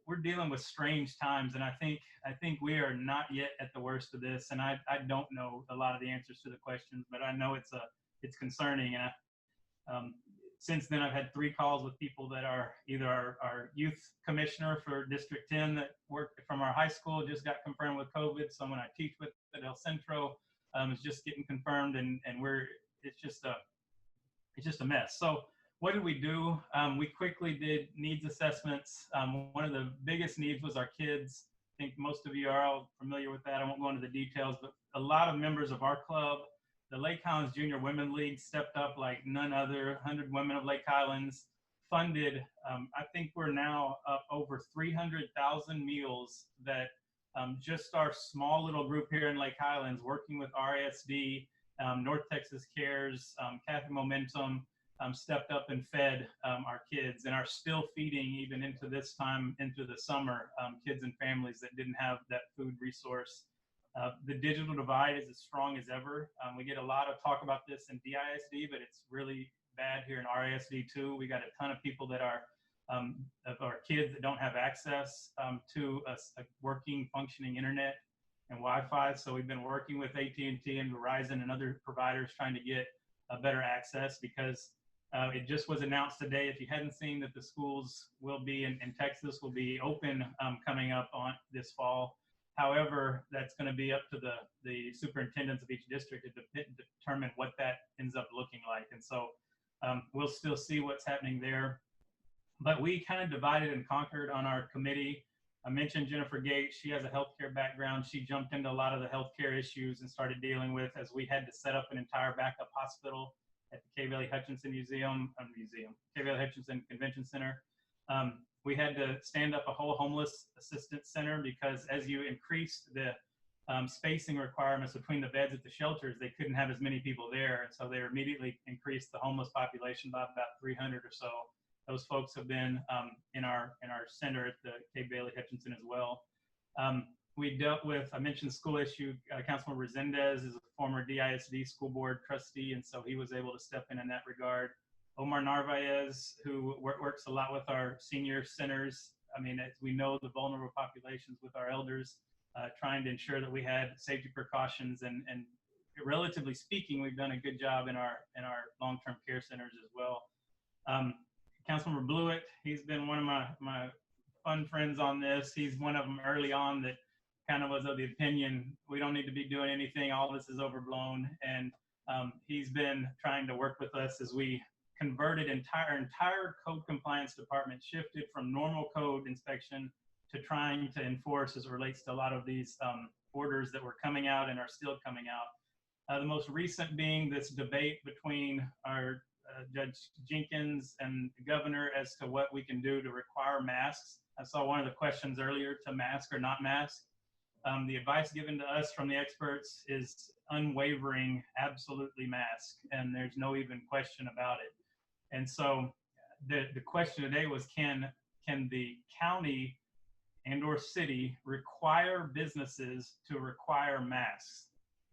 we're dealing with strange times. And I think we are not yet at the worst of this. And I don't know a lot of the answers to the questions, but I know it's concerning. And since then, I've had 3 calls with people that are either our youth commissioner for District 10 that worked from our high school just got confirmed with COVID. Someone I teach with at El Centro is just getting confirmed, and it's just a mess. So what did we do? We quickly did needs assessments. One of the biggest needs was our kids. I think most of you are all familiar with that. I won't go into the details, but a lot of members of our club, the Lake Highlands Junior Women League, stepped up like none other. 100 Women of Lake Highlands funded. I think we're now up over 300,000 meals that just our small little group here in Lake Highlands, working with RASD, North Texas Cares, Cafe Momentum, stepped up and fed our kids, and are still feeding even into this time, into the summer, kids and families that didn't have that food resource. The digital divide is as strong as ever. We get a lot of talk about this in DISD, but it's really bad here in RASD too. We got a ton of people that are of our kids that don't have access to a working, functioning internet and Wi-Fi. So we've been working with AT&T and Verizon and other providers trying to get better access, because it just was announced today, if you hadn't seen, that the schools will be in Texas will be open coming up on this fall. However, that's going to be up to the superintendents of each district to determine what that ends up looking like. And so we'll still see what's happening there. But we kind of divided and conquered on our committee. I mentioned Jennifer Gates. She has a healthcare background. She jumped into a lot of the healthcare issues and started dealing with, as we had to set up an entire backup hospital at the K. Bailey Hutchinson K. Bailey Hutchinson Convention Center. We had to stand up a whole homeless assistance center, because as you increased the spacing requirements between the beds at the shelters, they couldn't have as many people there. And so they immediately increased the homeless population by about 300 or so. Those folks have been in our center at the K. Bailey Hutchinson as well. We dealt with, I mentioned the school issue. Councilman Resendez is a former DISD school board trustee, and so he was able to step in that regard. Omar Narvaez, who works a lot with our senior centers. I mean, as we know, the vulnerable populations with our elders, trying to ensure that we had safety precautions, and relatively speaking, we've done a good job in our long-term care centers as well. Councilmember Blewett, he's been one of my fun friends on this. He's one of them early on that kind of was of the opinion, we don't need to be doing anything, all this is overblown. And he's been trying to work with us as we converted entire code compliance department, shifted from normal code inspection to trying to enforce as it relates to a lot of these orders that were coming out and are still coming out. The most recent being this debate between our Judge Jenkins and the governor as to what we can do to require masks. I saw one of the questions earlier, to mask or not mask. The advice given to us from the experts is unwavering, absolutely mask, and there's no even question about it. And so the question today was, can the county and or city require businesses to require masks?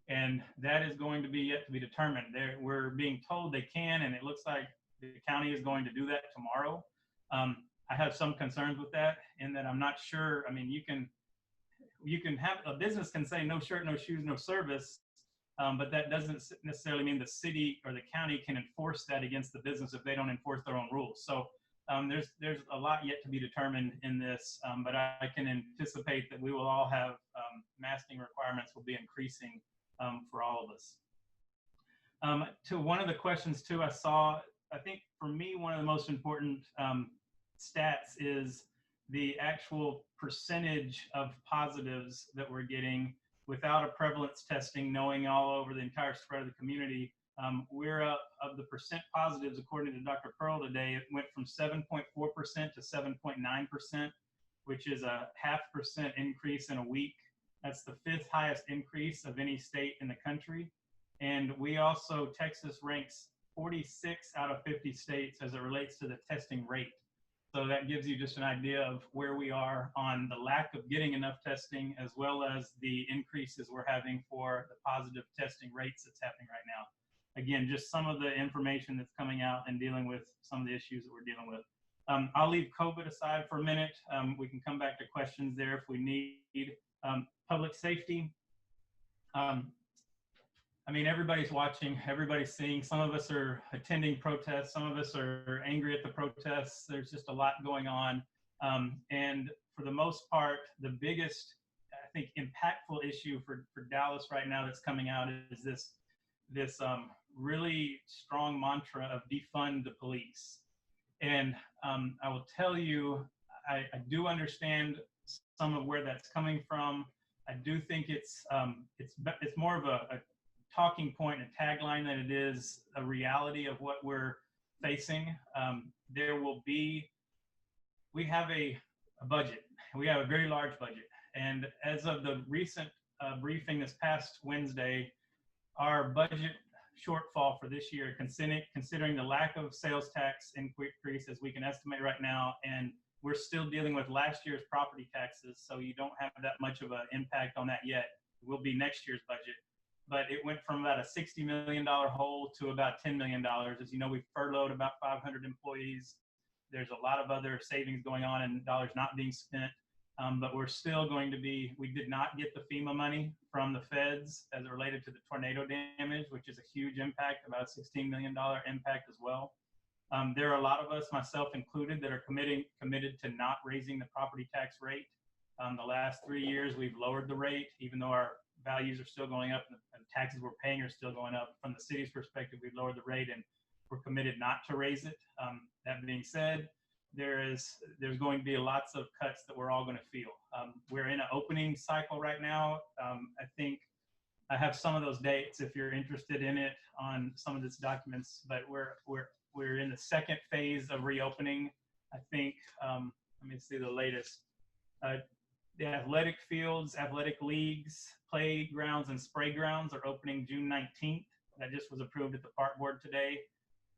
And that is going to be yet to be determined. We're being told they can, and it looks like the county is going to do that tomorrow. I have some concerns with that, in that I'm not sure. I mean, you can have a business can say no shirt, no shoes, no service, but that doesn't necessarily mean the city or the county can enforce that against the business if they don't enforce their own rules. So there's a lot yet to be determined in this, but I can anticipate that we will all have masking requirements will be increasing for all of us. To one of the questions too, I think for me, one of the most important stats is the actual percentage of positives that we're getting without a prevalence testing, knowing all over the entire spread of the community. We're up of the percent positives, according to Dr. Pearl today, it went from 7.4% to 7.9%, which is a 0.5% increase in a week. That's the 5th highest increase of any state in the country. And we also, Texas ranks 46 out of 50 states as it relates to the testing rate. So that gives you just an idea of where we are on the lack of getting enough testing, as well as the increases we're having for the positive testing rates that's happening right now. Again, just some of the information that's coming out and dealing with some of the issues that we're dealing with. I'll leave COVID aside for a minute. We can come back to questions there if we need. Public safety. I mean, everybody's watching, everybody's seeing. Some of us are attending protests. Some of us are angry at the protests. There's just a lot going on. And for the most part, the biggest, I think, impactful issue for Dallas right now that's coming out is this really strong mantra of defund the police. And I will tell you, I do understand some of where that's coming from. I do think it's more of a talking point, a tagline, than it is a reality of what we're facing. We have a budget. We have a very large budget. And as of the recent briefing this past Wednesday, our budget shortfall for this year, considering the lack of sales tax increase as we can estimate right now, and we're still dealing with last year's property taxes, so you don't have that much of an impact on that yet. It will be next year's budget. But it went from about a $60 million hole to about $10 million. As you know, we furloughed about 500 employees. There's a lot of other savings going on and dollars not being spent. But we're still going to be, we did not get the FEMA money from the feds as it related to the tornado damage, which is a huge impact, about a $16 million impact as well. There are a lot of us, myself included, that are committed to not raising the property tax rate. The last 3 years, we've lowered the rate, even though our values are still going up and taxes we're paying are still going up. From the city's perspective, we've lowered the rate and we're committed not to raise it. That being said, there's going to be lots of cuts that we're all going to feel. We're in an opening cycle right now. I think I have some of those dates if you're interested in it on some of these documents, but we're in the second phase of reopening. I think, let me see the latest. The athletic fields, athletic leagues, playgrounds, and spray grounds are opening June 19th. That just was approved at the park board today.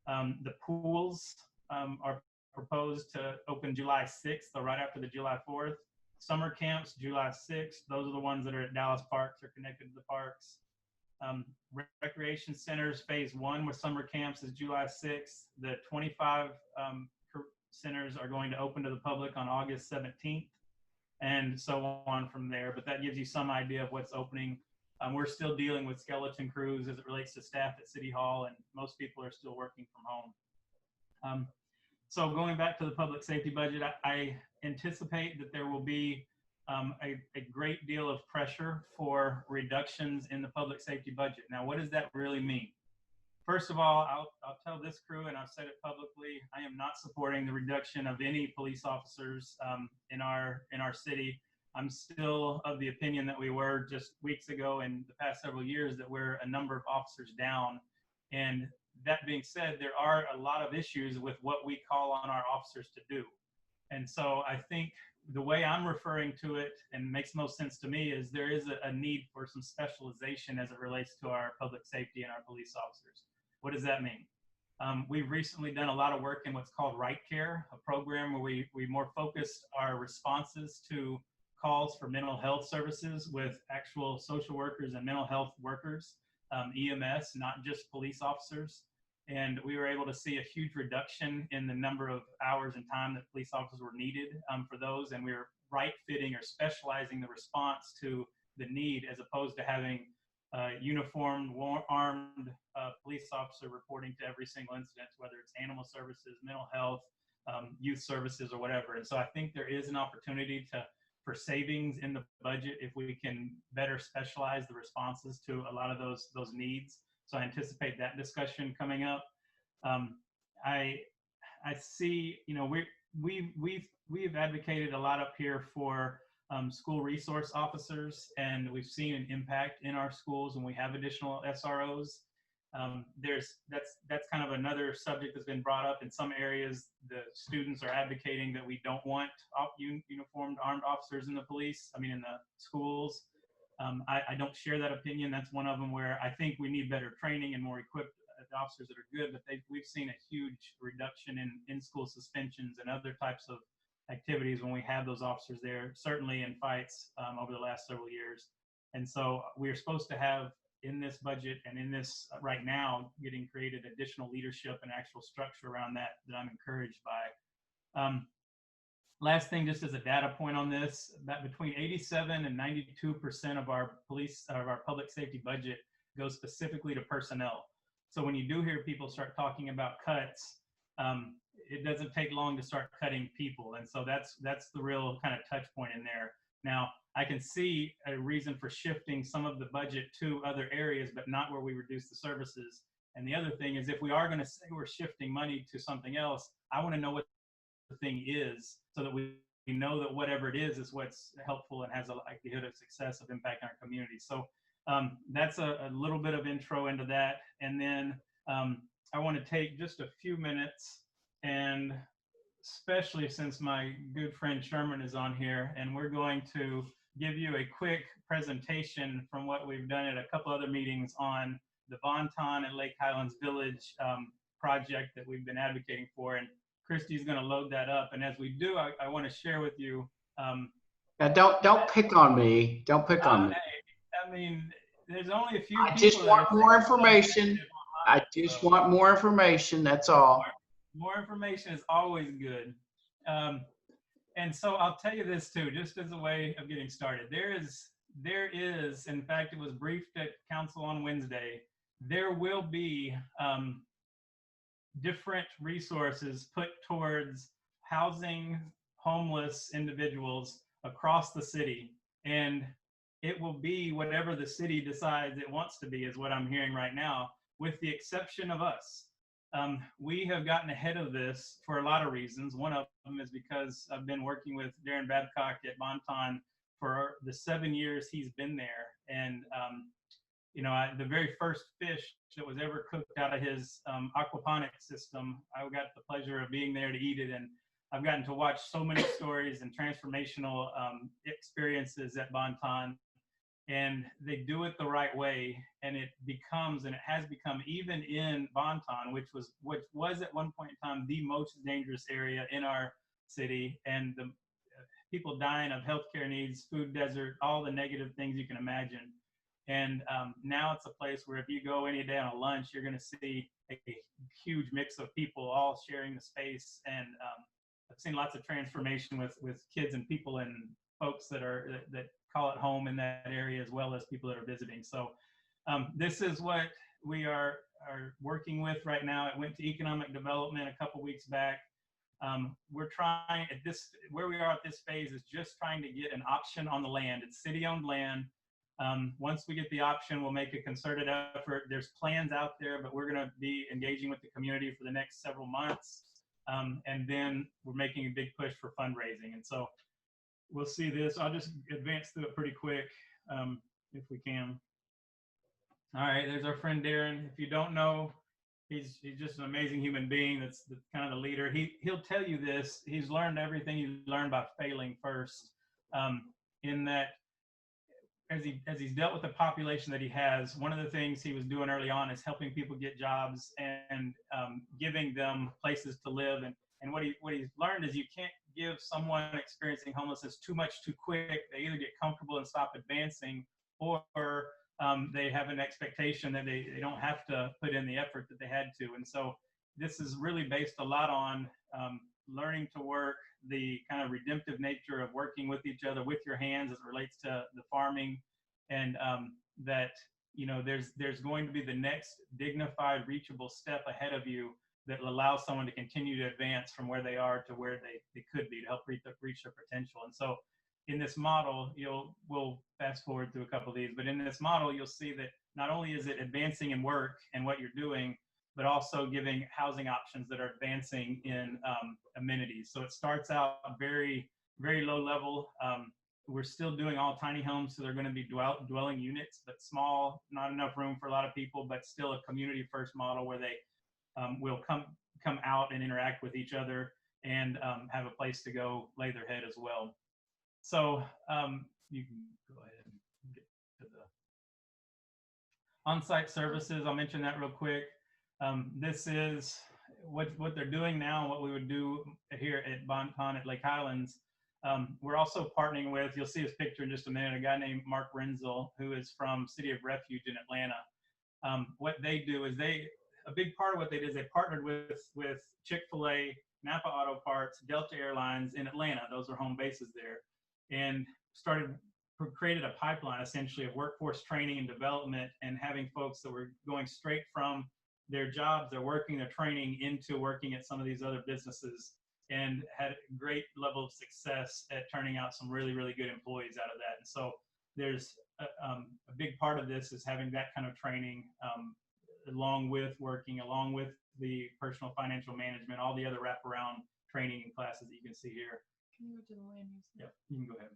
The pools are proposed to open July 6th, or right after the July 4th. Summer camps, July 6th. Those are the ones that are at Dallas parks, are connected to the parks. Recreation centers, phase 1 with summer camps is July 6th. The 25 centers are going to open to the public on August 17th. And so on from there. But that gives you some idea of what's opening. We're still dealing with skeleton crews as it relates to staff at City Hall, and most people are still working from home. So going back to the public safety budget, I anticipate that there will be a great deal of pressure for reductions in the public safety budget. Now, what does that really mean? First of all, I'll tell this crew, and I've said it publicly, I am not supporting the reduction of any police officers in our city. I'm still of the opinion that we were just weeks ago and the past several years that we're a number of officers down. And that being said, there are a lot of issues with what we call on our officers to do. And so I think the way I'm referring to it, and makes most sense to me, is there is a need for some specialization as it relates to our public safety and our police officers. What does that mean? We've recently done a lot of work in what's called Right Care, a program where we more focused our responses to calls for mental health services with actual social workers and mental health workers, EMS, not just police officers. And we were able to see a huge reduction in the number of hours and time that police officers were needed for those. And we were right fitting or specializing the response to the need, as opposed to having uniformed, armed police officer reporting to every single incident, whether it's animal services, mental health, youth services, or whatever. And so I think there is an opportunity for savings in the budget if we can better specialize the responses to a lot of those needs. So I anticipate that discussion coming up. I see, you know, we've advocated a lot up here for school resource officers, and we've seen an impact in our schools when we have additional SROs. That's kind of another subject that's been brought up. In some areas, the students are advocating that we don't want uniformed armed officers in the schools. I don't share that opinion. That's one of them where I think we need better training and more equipped officers that are good, but we've seen a huge reduction in school suspensions and other types of activities when we have those officers there, certainly in fights over the last several years. And so we're supposed to have in this budget and in this right now getting created additional leadership and actual structure around that I'm encouraged by. Last thing, just as a data point on this, that between 87 and 92% of our public safety budget goes specifically to personnel. So when you do hear people start talking about cuts, it doesn't take long to start cutting people. And so that's the real kind of touch point in there. Now, I can see a reason for shifting some of the budget to other areas, but not where we reduce the services. And the other thing is, if we are going to say we're shifting money to something else, I want to know what the thing is so that we know that whatever it is what's helpful and has a likelihood of success of impacting our community. So that's a little bit of intro into that. And then I want to take just a few minutes, and especially since my good friend Sherman is on here, and we're going to give you a quick presentation from what we've done at a couple other meetings on the BONTON and Lake Highlands Village project that we've been advocating for. And Christy's going to load that up. And as we do, I want to share with you. Now, don't pick on me. Don't pick on me. I mean, there's only a few. I just want more information. I just want more information. That's all. More information is always good. And so I'll tell you this too, just as a way of getting started. There is, in fact, it was briefed at council on Wednesday, there will be different resources put towards housing homeless individuals across the city. And it will be whatever the city decides it wants to be, is what I'm hearing right now, with the exception of us. We have gotten ahead of this for a lot of reasons. One of them is because I've been working with Darren Babcock at BONTON for the 7 years he's been there. And, you know, the very first fish that was ever cooked out of his aquaponic system, I got the pleasure of being there to eat it. And I've gotten to watch so many stories and transformational experiences at BONTON. And they do it the right way, and it becomes, and it has become, even in BONTON, which was at one point in time the most dangerous area in our city, and the people dying of healthcare needs, food desert, all the negative things you can imagine. And now it's a place where if you go any day on a lunch, you're going to see a huge mix of people all sharing the space. And I've seen lots of transformation with kids and people and folks that call it home in that area, as well as people that are visiting. So this is what we are working with right now. It went to economic development a couple weeks back. We're trying at this, where we are at this phase is just trying to get an option on the land. It's city-owned land. Once we get the option, we'll make a concerted effort. There's plans out there, but we're going to be engaging with the community for the next several months. And then we're making a big push for fundraising. And so we'll see this. I'll just advance through it pretty quick if we can. All right, there's our friend Darren. If you don't know, he's just an amazing human being. That's kind of the leader. He'll tell you this. He's learned everything he learned by failing first. In that, as he's dealt with the population that he has, one of the things he was doing early on is helping people get jobs and giving them places to live. And what he's learned is you can't give someone experiencing homelessness too much too quick. They either get comfortable and stop advancing, or they have an expectation that they don't have to put in the effort that they had to. And so this is really based a lot on learning to work, the kind of redemptive nature of working with each other with your hands as it relates to the farming, and that, you know, there's going to be the next dignified, reachable step ahead of you that will allow someone to continue to advance from where they are to where they could be, to help reach their potential. And so in this model, we'll fast forward through a couple of these, but in this model, you'll see that not only is it advancing in work and what you're doing, but also giving housing options that are advancing in amenities. So it starts out very, very low level. We're still doing all tiny homes, so they're going to be dwelling units, but small, not enough room for a lot of people, but still a community first model where they will come out and interact with each other and have a place to go lay their head as well. So you can go ahead and get to the on-site services. I'll mention that real quick. This is what they're doing now, what we would do here at BONTON at Lake Highlands. We're also partnering with, you'll see his picture in just a minute, a guy named Mark Renzel, who is from City of Refuge in Atlanta. What they do is a big part of what they did is they partnered with Chick-fil-A, Napa Auto Parts, Delta Airlines in Atlanta. Those are home bases there. And created a pipeline essentially of workforce training and development, and having folks that were going straight from their jobs, they're working, they're training into working at some of these other businesses, and had a great level of success at turning out some really, really good employees out of that. And so there's a big part of this is having that kind of training, along with the personal financial management, all the other wraparound training and classes that you can see here. Can you go to the land use? Yep, you can go ahead.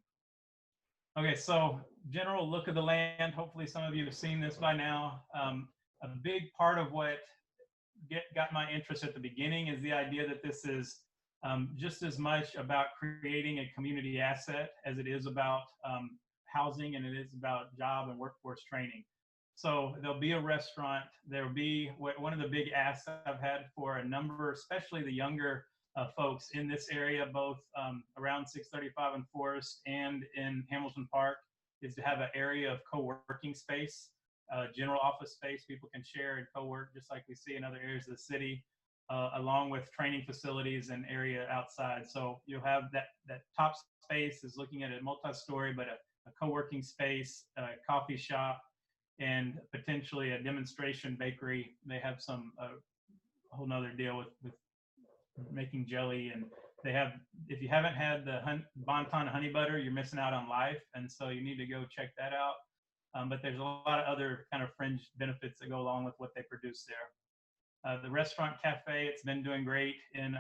Okay, so general look of the land. Hopefully some of you have seen this by now. A big part of what got my interest at the beginning is the idea that this is just as much about creating a community asset as it is about housing, and it is about job and workforce training. So there'll be a restaurant. There'll be one of the big asks I've had for a number, especially the younger folks in this area, both around 635 and Forest and in Hamilton Park, is to have an area of co-working space, general office space people can share and co-work just like we see in other areas of the city, along with training facilities and area outside. So you'll have that top space is looking at a multi-story, but a co-working space, a coffee shop, and potentially a demonstration bakery. They have some a whole nother deal with making jelly, and they have, if you haven't had the BONTON honey butter, you're missing out on life, and so you need to go check that out. But there's a lot of other kind of fringe benefits that go along with what they produce there. The restaurant cafe, it's been doing great in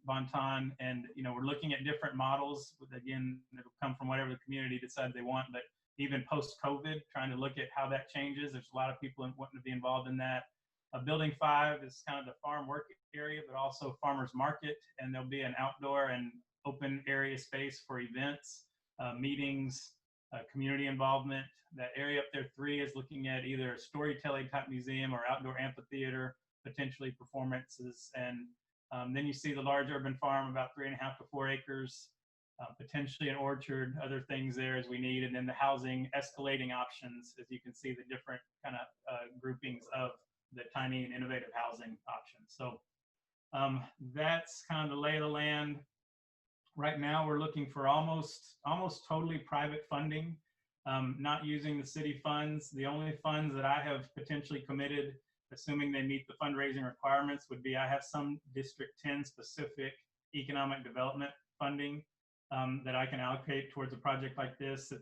BONTON, and we're looking at different models. Again, it'll come from whatever the community decides they want, but even post-COVID, trying to look at how that changes. There's a lot of people wanting to be involved in that. Building 5 is kind of the farm work area, but also farmers market, and there'll be an outdoor and open area space for events, meetings, community involvement. That area up there, 3, is looking at either a storytelling type museum or outdoor amphitheater, potentially performances. And then you see the large urban farm, about 3.5 to 4 acres, potentially an orchard, other things there as we need. And then the housing escalating options, as you can see the different kind of groupings of the tiny and innovative housing options. So that's kind of the lay of the land. Right now, we're looking for almost totally private funding, not using the city funds. The only funds that I have potentially committed, assuming they meet the fundraising requirements, would be I have some District 10 specific economic development funding that I can allocate towards a project like this.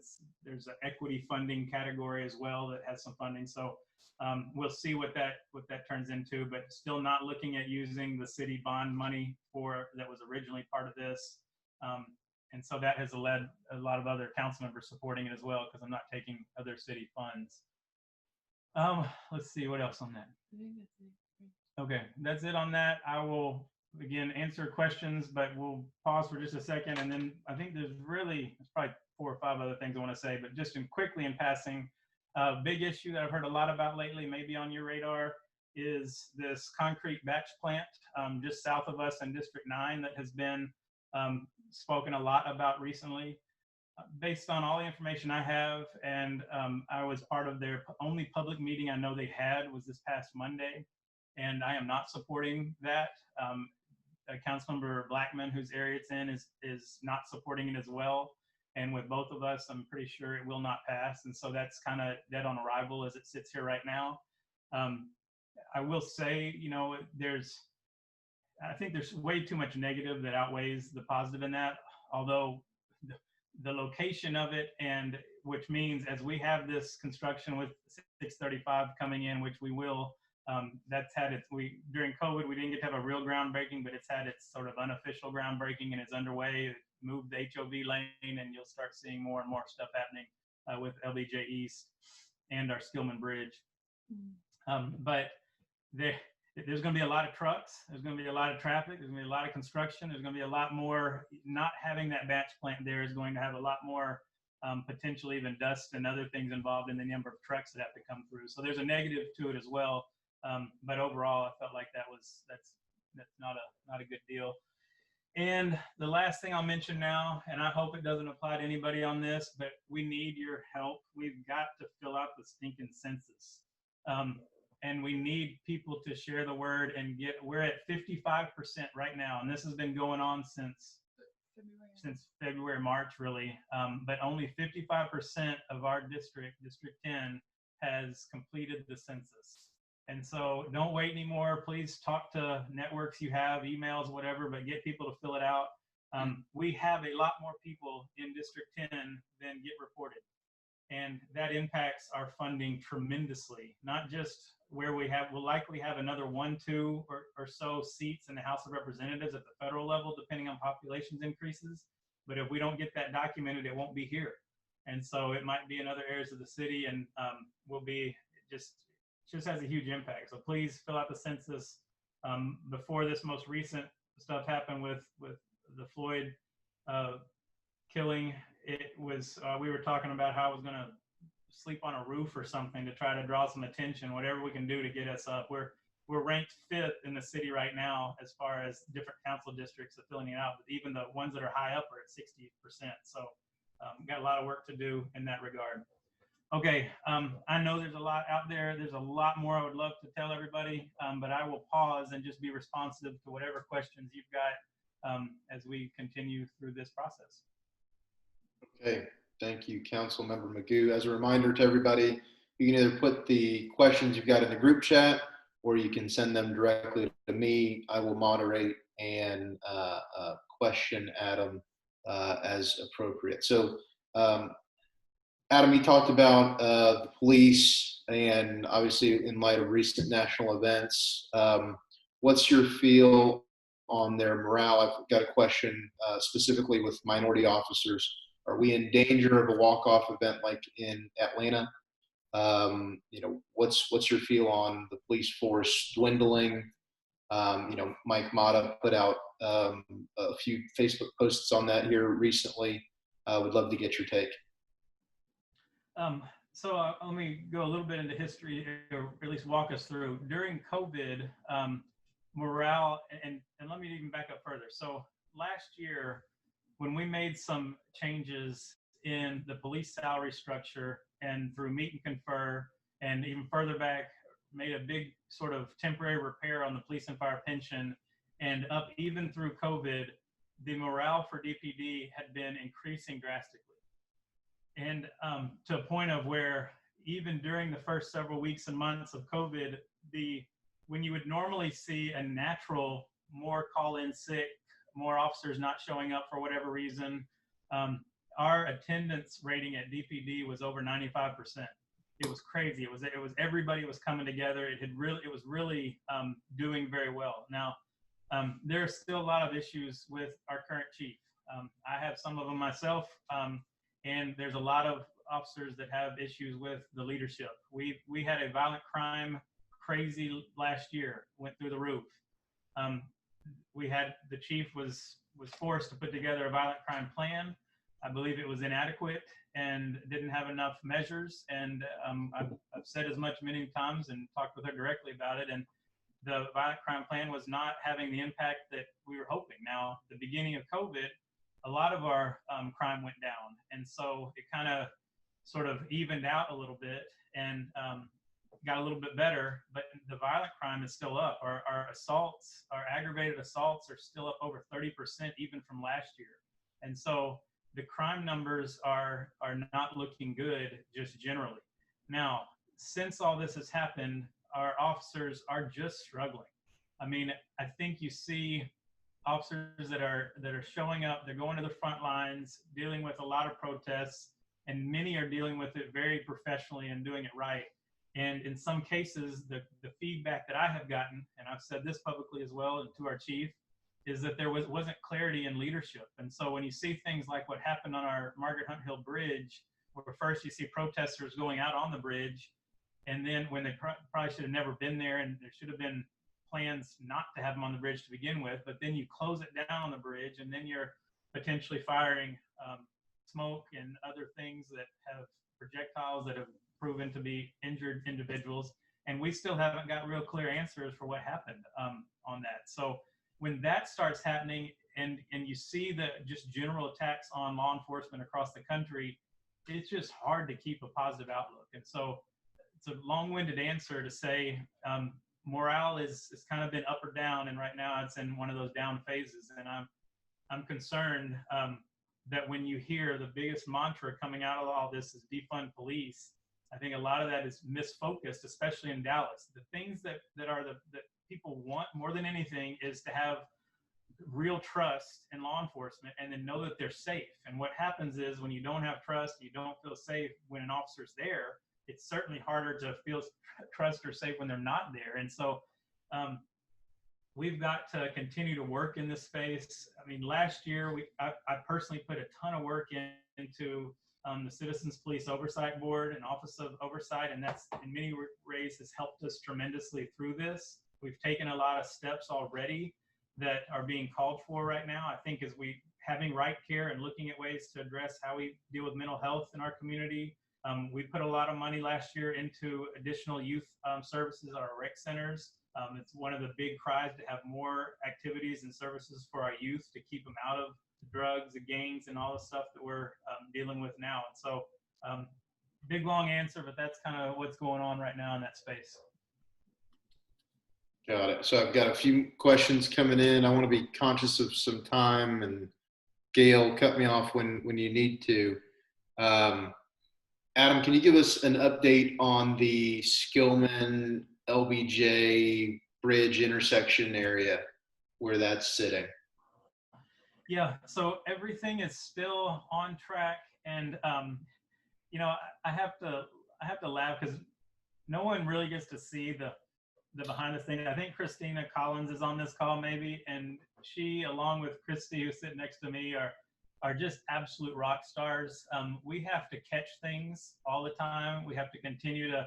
There's an equity funding category as well that has some funding. So we'll see what that turns into, but still not looking at using the city bond money that was originally part of this. And so that has led a lot of other council members supporting it as well, because I'm not taking other city funds. Let's see what else on that. Okay, that's it on that. I will again answer questions, but we'll pause for just a second, and then I think there's probably 4 or 5 other things I want to say, but just quickly in passing, big issue that I've heard a lot about lately, maybe on your radar, is this concrete batch plant just south of us in District 9 that has been spoken a lot about recently. Based on all the information I have, and I was part of their only public meeting I know they had was this past Monday, and I am not supporting that. Councilmember Blackman, whose area it's in, is not supporting it as well. And with both of us, I'm pretty sure it will not pass. And so that's kind of dead on arrival as it sits here right now. I will say, I think there's way too much negative that outweighs the positive in that, although the location of it, and which means as we have this construction with 635 coming in, which we will, that's had its, during COVID, we didn't get to have a real groundbreaking, but it's had its sort of unofficial groundbreaking and it's underway. It moved the HOV lane, and you'll start seeing more and more stuff happening with LBJ East and our Skillman Bridge. But there's going to be a lot of trucks. There's going to be a lot of traffic. There's going to be a lot of construction. There's going to be a lot more. Not having that batch plant there is going to have a lot more potentially even dust and other things involved in the number of trucks that have to come through. So there's a negative to it as well. But overall, I felt like that's not a good deal. And the last thing I'll mention now, and I hope it doesn't apply to anybody on this, but we need your help. We've got to fill out the stinking census. And we need people to share the word and we're at 55% right now. And this has been going on since February, March, really. But only 55% of our District 10, has completed the census. And so don't wait anymore. Please talk to networks you have, emails, whatever, but get people to fill it out. We have a lot more people in District 10 than get reported. And that impacts our funding tremendously, not just where we'll likely have another 1, 2 or so seats in the House of Representatives at the federal level, depending on populations increases. But if we don't get that documented, it won't be here. And so it might be in other areas of the city, and will be just has a huge impact. So please fill out the census. Before this most recent stuff happened with the Floyd killing, it was we were talking about how I was going to sleep on a roof or something to try to draw some attention, whatever we can do to get us up. We're ranked 5th in the city right now as far as different council districts of filling it out, but even the ones that are high up are at 60%. So we've got a lot of work to do in that regard. Okay, I know there's a lot out there. There's a lot more I would love to tell everybody, but I will pause and just be responsive to whatever questions you've got as we continue through this process. Okay, thank you, Council Member McGough. As a reminder to everybody, you can either put the questions you've got in the group chat, or you can send them directly to me. I will moderate and question Adam as appropriate. So, Adam, you talked about the police, and obviously in light of recent national events, what's your feel on their morale? I've got a question specifically with minority officers. Are we in danger of a walk-off event like in Atlanta? What's your feel on the police force dwindling? Mike Mata put out a few Facebook posts on that here recently. Would love to get your take. So let me go a little bit into history, or at least walk us through. During COVID, morale, and let me even back up further. So last year, when we made some changes in the police salary structure and through meet and confer, and even further back, made a big sort of temporary repair on the police and fire pension, and up even through COVID, the morale for DPD had been increasing drastically. And to a point of where even during the first several weeks and months of COVID, when you would normally see a natural more call-in sick, more officers not showing up for whatever reason, our attendance rating at DPD was over 95%. It was crazy. It was everybody was coming together. It was really doing very well. Now, there's still a lot of issues with our current chief. I have some of them myself. And there's a lot of officers that have issues with the leadership. We had a violent crime crazy last year, went through the roof. The chief was forced to put together a violent crime plan. I believe it was inadequate and didn't have enough measures. And I've said as much many times and talked with her directly about it. And the violent crime plan was not having the impact that we were hoping. Now, the beginning of COVID, a lot of our crime went down. And so it kind of sort of evened out a little bit and got a little bit better, but the violent crime is still up. Our assaults, our aggravated assaults are still up over 30% even from last year. And so the crime numbers are not looking good just generally. Now, since all this has happened, our officers are just struggling. I mean, I think you see officers that are showing up, they're going to the front lines, dealing with a lot of protests, and many are dealing with it very professionally and doing it right. And in some cases, the feedback that I have gotten, and I've said this publicly as well and to our chief, is that there wasn't clarity in leadership. And so when you see things like what happened on our Margaret Hunt Hill Bridge, where first you see protesters going out on the bridge, and then when they probably should have never been there, and there should have been plans not to have them on the bridge to begin with, but then you close it down on the bridge, and then you're potentially firing smoke and other things that have projectiles that have proven to be injured individuals. and we still haven't got real clear answers for what happened on that. So when that starts happening, and you see the just general attacks on law enforcement across the country, it's just hard to keep a positive outlook. And so it's a long-winded answer to say morale is kind of been up or down, and right now it's in one of those down phases. And I'm concerned that when you hear the biggest mantra coming out of all this is defund police, I think a lot of that is misfocused, especially in Dallas. The things that people want more than anything is to have real trust in law enforcement and then know that they're safe. And what happens is when you don't have trust, you don't feel safe when an officer's there, it's certainly harder to feel trust or safe when they're not there. And so we've got to continue to work in this space. I mean, last year, I personally put a ton of work into the Citizens Police Oversight Board and Office of Oversight, and that's in many ways has helped us tremendously through this. We've taken a lot of steps already that are being called for right now. I think as we having right care and looking at ways to address how we deal with mental health in our community. We put a lot of money last year into additional youth services at our rec centers. It's one of the big cries to have more activities and services for our youth to keep them out of drugs and gangs and all the stuff that we're dealing with now. And so big, long answer, but that's kind of what's going on right now in that space. Got it. So I've got a few questions coming in. I want to be conscious of some time, and Gail, cut me off when you need to. Adam, can you give us an update on the Skillman LBJ Bridge intersection area, where that's sitting? Yeah, so everything is still on track, and you know, I have to laugh because no one really gets to see the behind the scenes. I think Christina Collins is on this call maybe, and she, along with Christy, who's sitting next to me, are just absolute rock stars. We have to catch things all the time. We have to continue to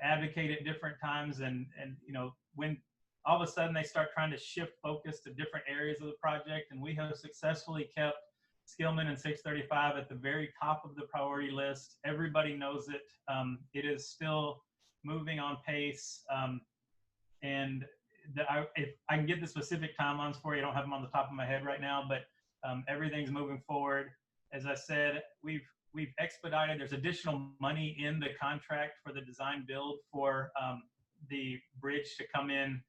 advocate at different times, and you know, when all of a sudden they start trying to shift focus to different areas of the project, and we have successfully kept Skillman and 635 at the very top of the priority list. Everybody knows it. It is still moving on pace. And if I can get the specific timelines for you, I don't have them on the top of my head right now, but everything's moving forward. As I said, we've expedited. There's additional money in the contract for the design build for the bridge to come in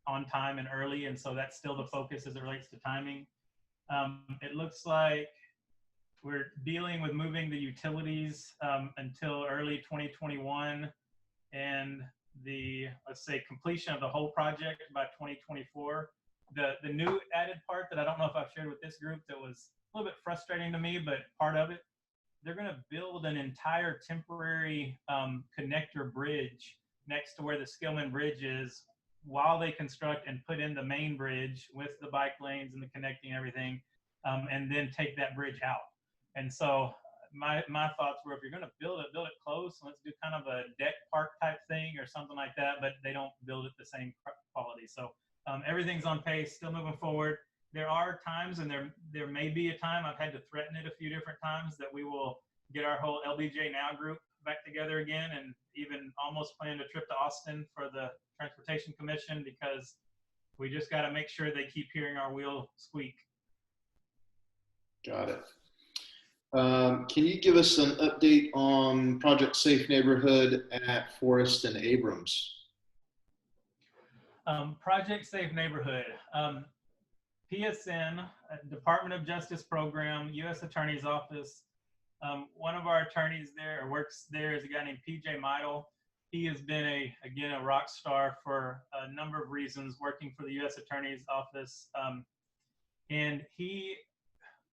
on time and early, and so that's still the focus as it relates to timing. It looks like we're dealing with moving the utilities until early 2021, and the, let's say, completion of the whole project by 2024. The new added part that I don't know if I've shared with this group that was a little bit frustrating to me, but part of it, they're going to build an entire temporary connector bridge next to where the Skillman Bridge is while they construct and put in the main bridge with the bike lanes and the connecting and everything, and then take that bridge out. And so my thoughts were, if you're going to build it close. Let's do kind of a deck park type thing or something like that, but they don't build it the same quality. So everything's on pace, still moving forward. There are times, and there may be a time, I've had to threaten it a few different times, that we will get our whole LBJ Now group back together again, and even almost planned a trip to Austin for the Transportation Commission, because we just got to make sure they keep hearing our wheel squeak. Got it. Can you give us an update on Project Safe Neighborhood at Forest and Abrams? Project Safe Neighborhood. PSN, Department of Justice Program, U.S. Attorney's Office. One of our attorneys there, or works there, is a guy named PJ Meidel. He has been again a rock star for a number of reasons, working for the U.S. Attorney's Office. And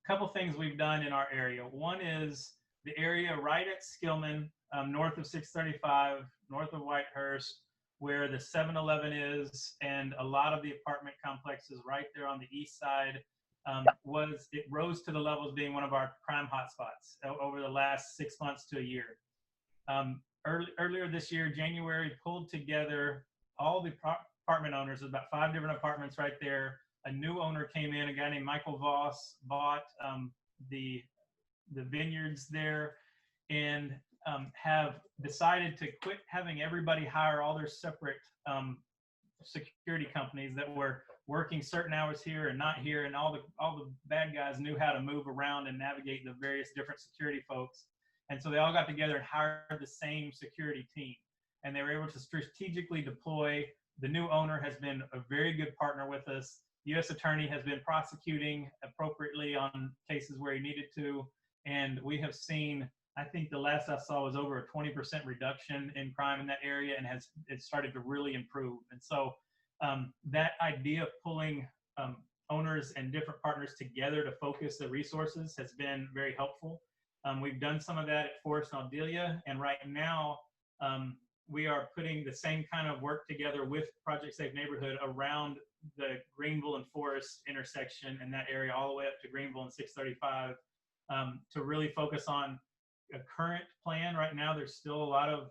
couple things we've done in our area. One is the area right at Skillman, north of 635, north of Whitehurst, where the 7-Eleven is, and a lot of the apartment complexes right there on the east side. It rose to the level of being one of our crime hotspots over the last 6 months to a year. Earlier this year, January, pulled together all the apartment owners, about 5 different apartments right there. A new owner came in, a guy named Michael Voss, bought the vineyards there, and have decided to quit having everybody hire all their separate security companies that were working certain hours here and not here, and all the bad guys knew how to move around and navigate the various different security folks. And so they all got together and hired the same security team, and they were able to strategically deploy. The new owner has been a very good partner with us. U.S. Attorney has been prosecuting appropriately on cases where he needed to, and we have seen, I think the last I saw was over a 20% reduction in crime in that area, and it started to really improve. And so that idea of pulling owners and different partners together to focus the resources has been very helpful. We've done some of that at Forest and Aldelia, and right now we are putting the same kind of work together with Project Safe Neighborhood around the Greenville and Forest intersection in that area, all the way up to Greenville and 635, to really focus on a current plan. Right now, there's still a lot of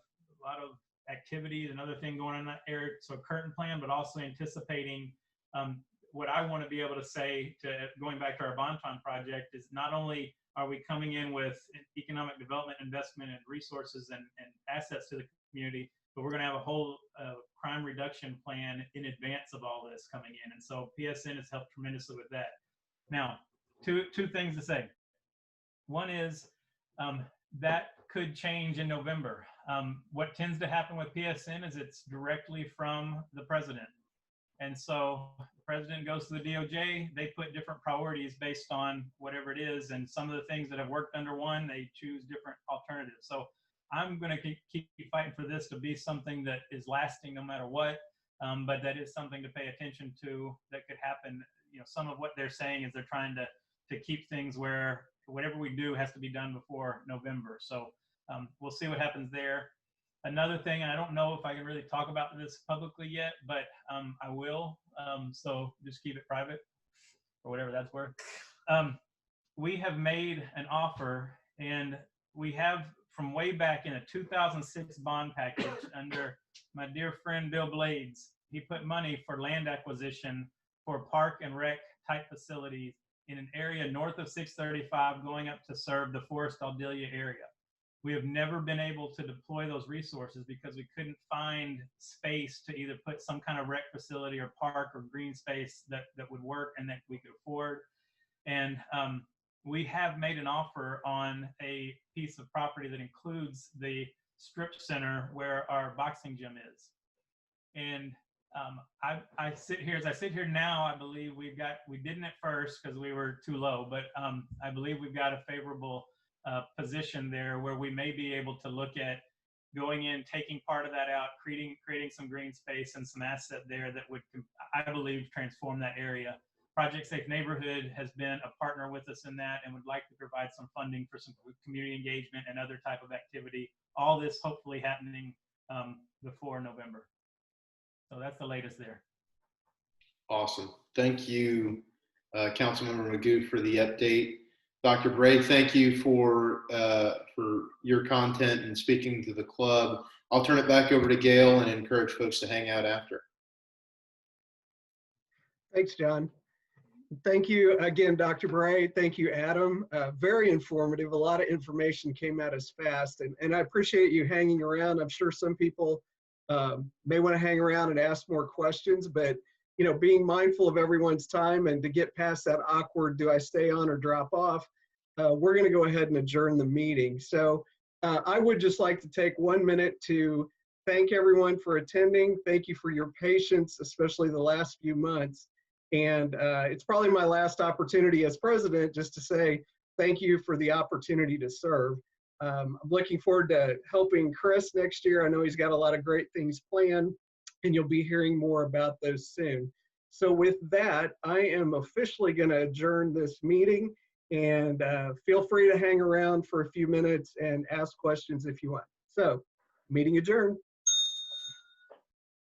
activities and other things going on in that area. So current plan, but also anticipating what I want to be able to say to going back to our BONTON project is not only are we coming in with economic development, investment, and resources and assets to the community, but we're going to have a whole crime reduction plan in advance of all this coming in. And so PSN has helped tremendously with that. Now, two things to say. One is that could change in November. What tends to happen with PSN is it's directly from the president. And so the president goes to the DOJ, they put different priorities based on whatever it is. And some of the things that have worked under one, they choose different alternatives. So I'm going to keep fighting for this to be something that is lasting no matter what. But that is something to pay attention to that could happen. You know, some of what they're saying is they're trying to keep things where whatever we do has to be done before November. So we'll see what happens there. Another thing, and I don't know if I can really talk about this publicly yet, but I will. So just keep it private or whatever that's worth. We have made an offer, and we have from way back in a 2006 bond package under my dear friend Bill Blades. He put money for land acquisition for park and rec type facilities in an area north of 635 going up to serve the Forest Aldelia area. We have never been able to deploy those resources because we couldn't find space to either put some kind of rec facility or park or green space that would work and that we could afford. And we have made an offer on a piece of property that includes the strip center where our boxing gym is. And I sit here, as I sit here now, I believe we didn't at first because we were too low, but I believe we've got a favorable position there where we may be able to look at going in, taking part of that out, creating some green space and some asset there that would, I believe, transform that area. Project Safe Neighborhood has been a partner with us in that and would like to provide some funding for some community engagement and other type of activity. All this hopefully happening before November. So that's the latest there. Awesome. Thank you, Councilmember McGough, for the update. Dr. Bray, thank you for your content and speaking to the club. I'll turn it back over to Gail and encourage folks to hang out after. Thanks, John. Thank you again, Dr. Bray. Thank you, Adam. Very informative. A lot of information came at us fast, and I appreciate you hanging around. I'm sure some people may want to hang around and ask more questions, but you know, being mindful of everyone's time and to get past that awkward, do I stay on or drop off, we're going to go ahead and adjourn the meeting. So I would just like to take 1 minute to thank everyone for attending. Thank you for your patience, especially the last few months. And it's probably my last opportunity as president just to say thank you for the opportunity to serve. I'm looking forward to helping Chris next year. I know he's got a lot of great things planned, and you'll be hearing more about those soon. So with that, I am officially going to adjourn this meeting, and feel free to hang around for a few minutes and ask questions if you want. So, meeting adjourned.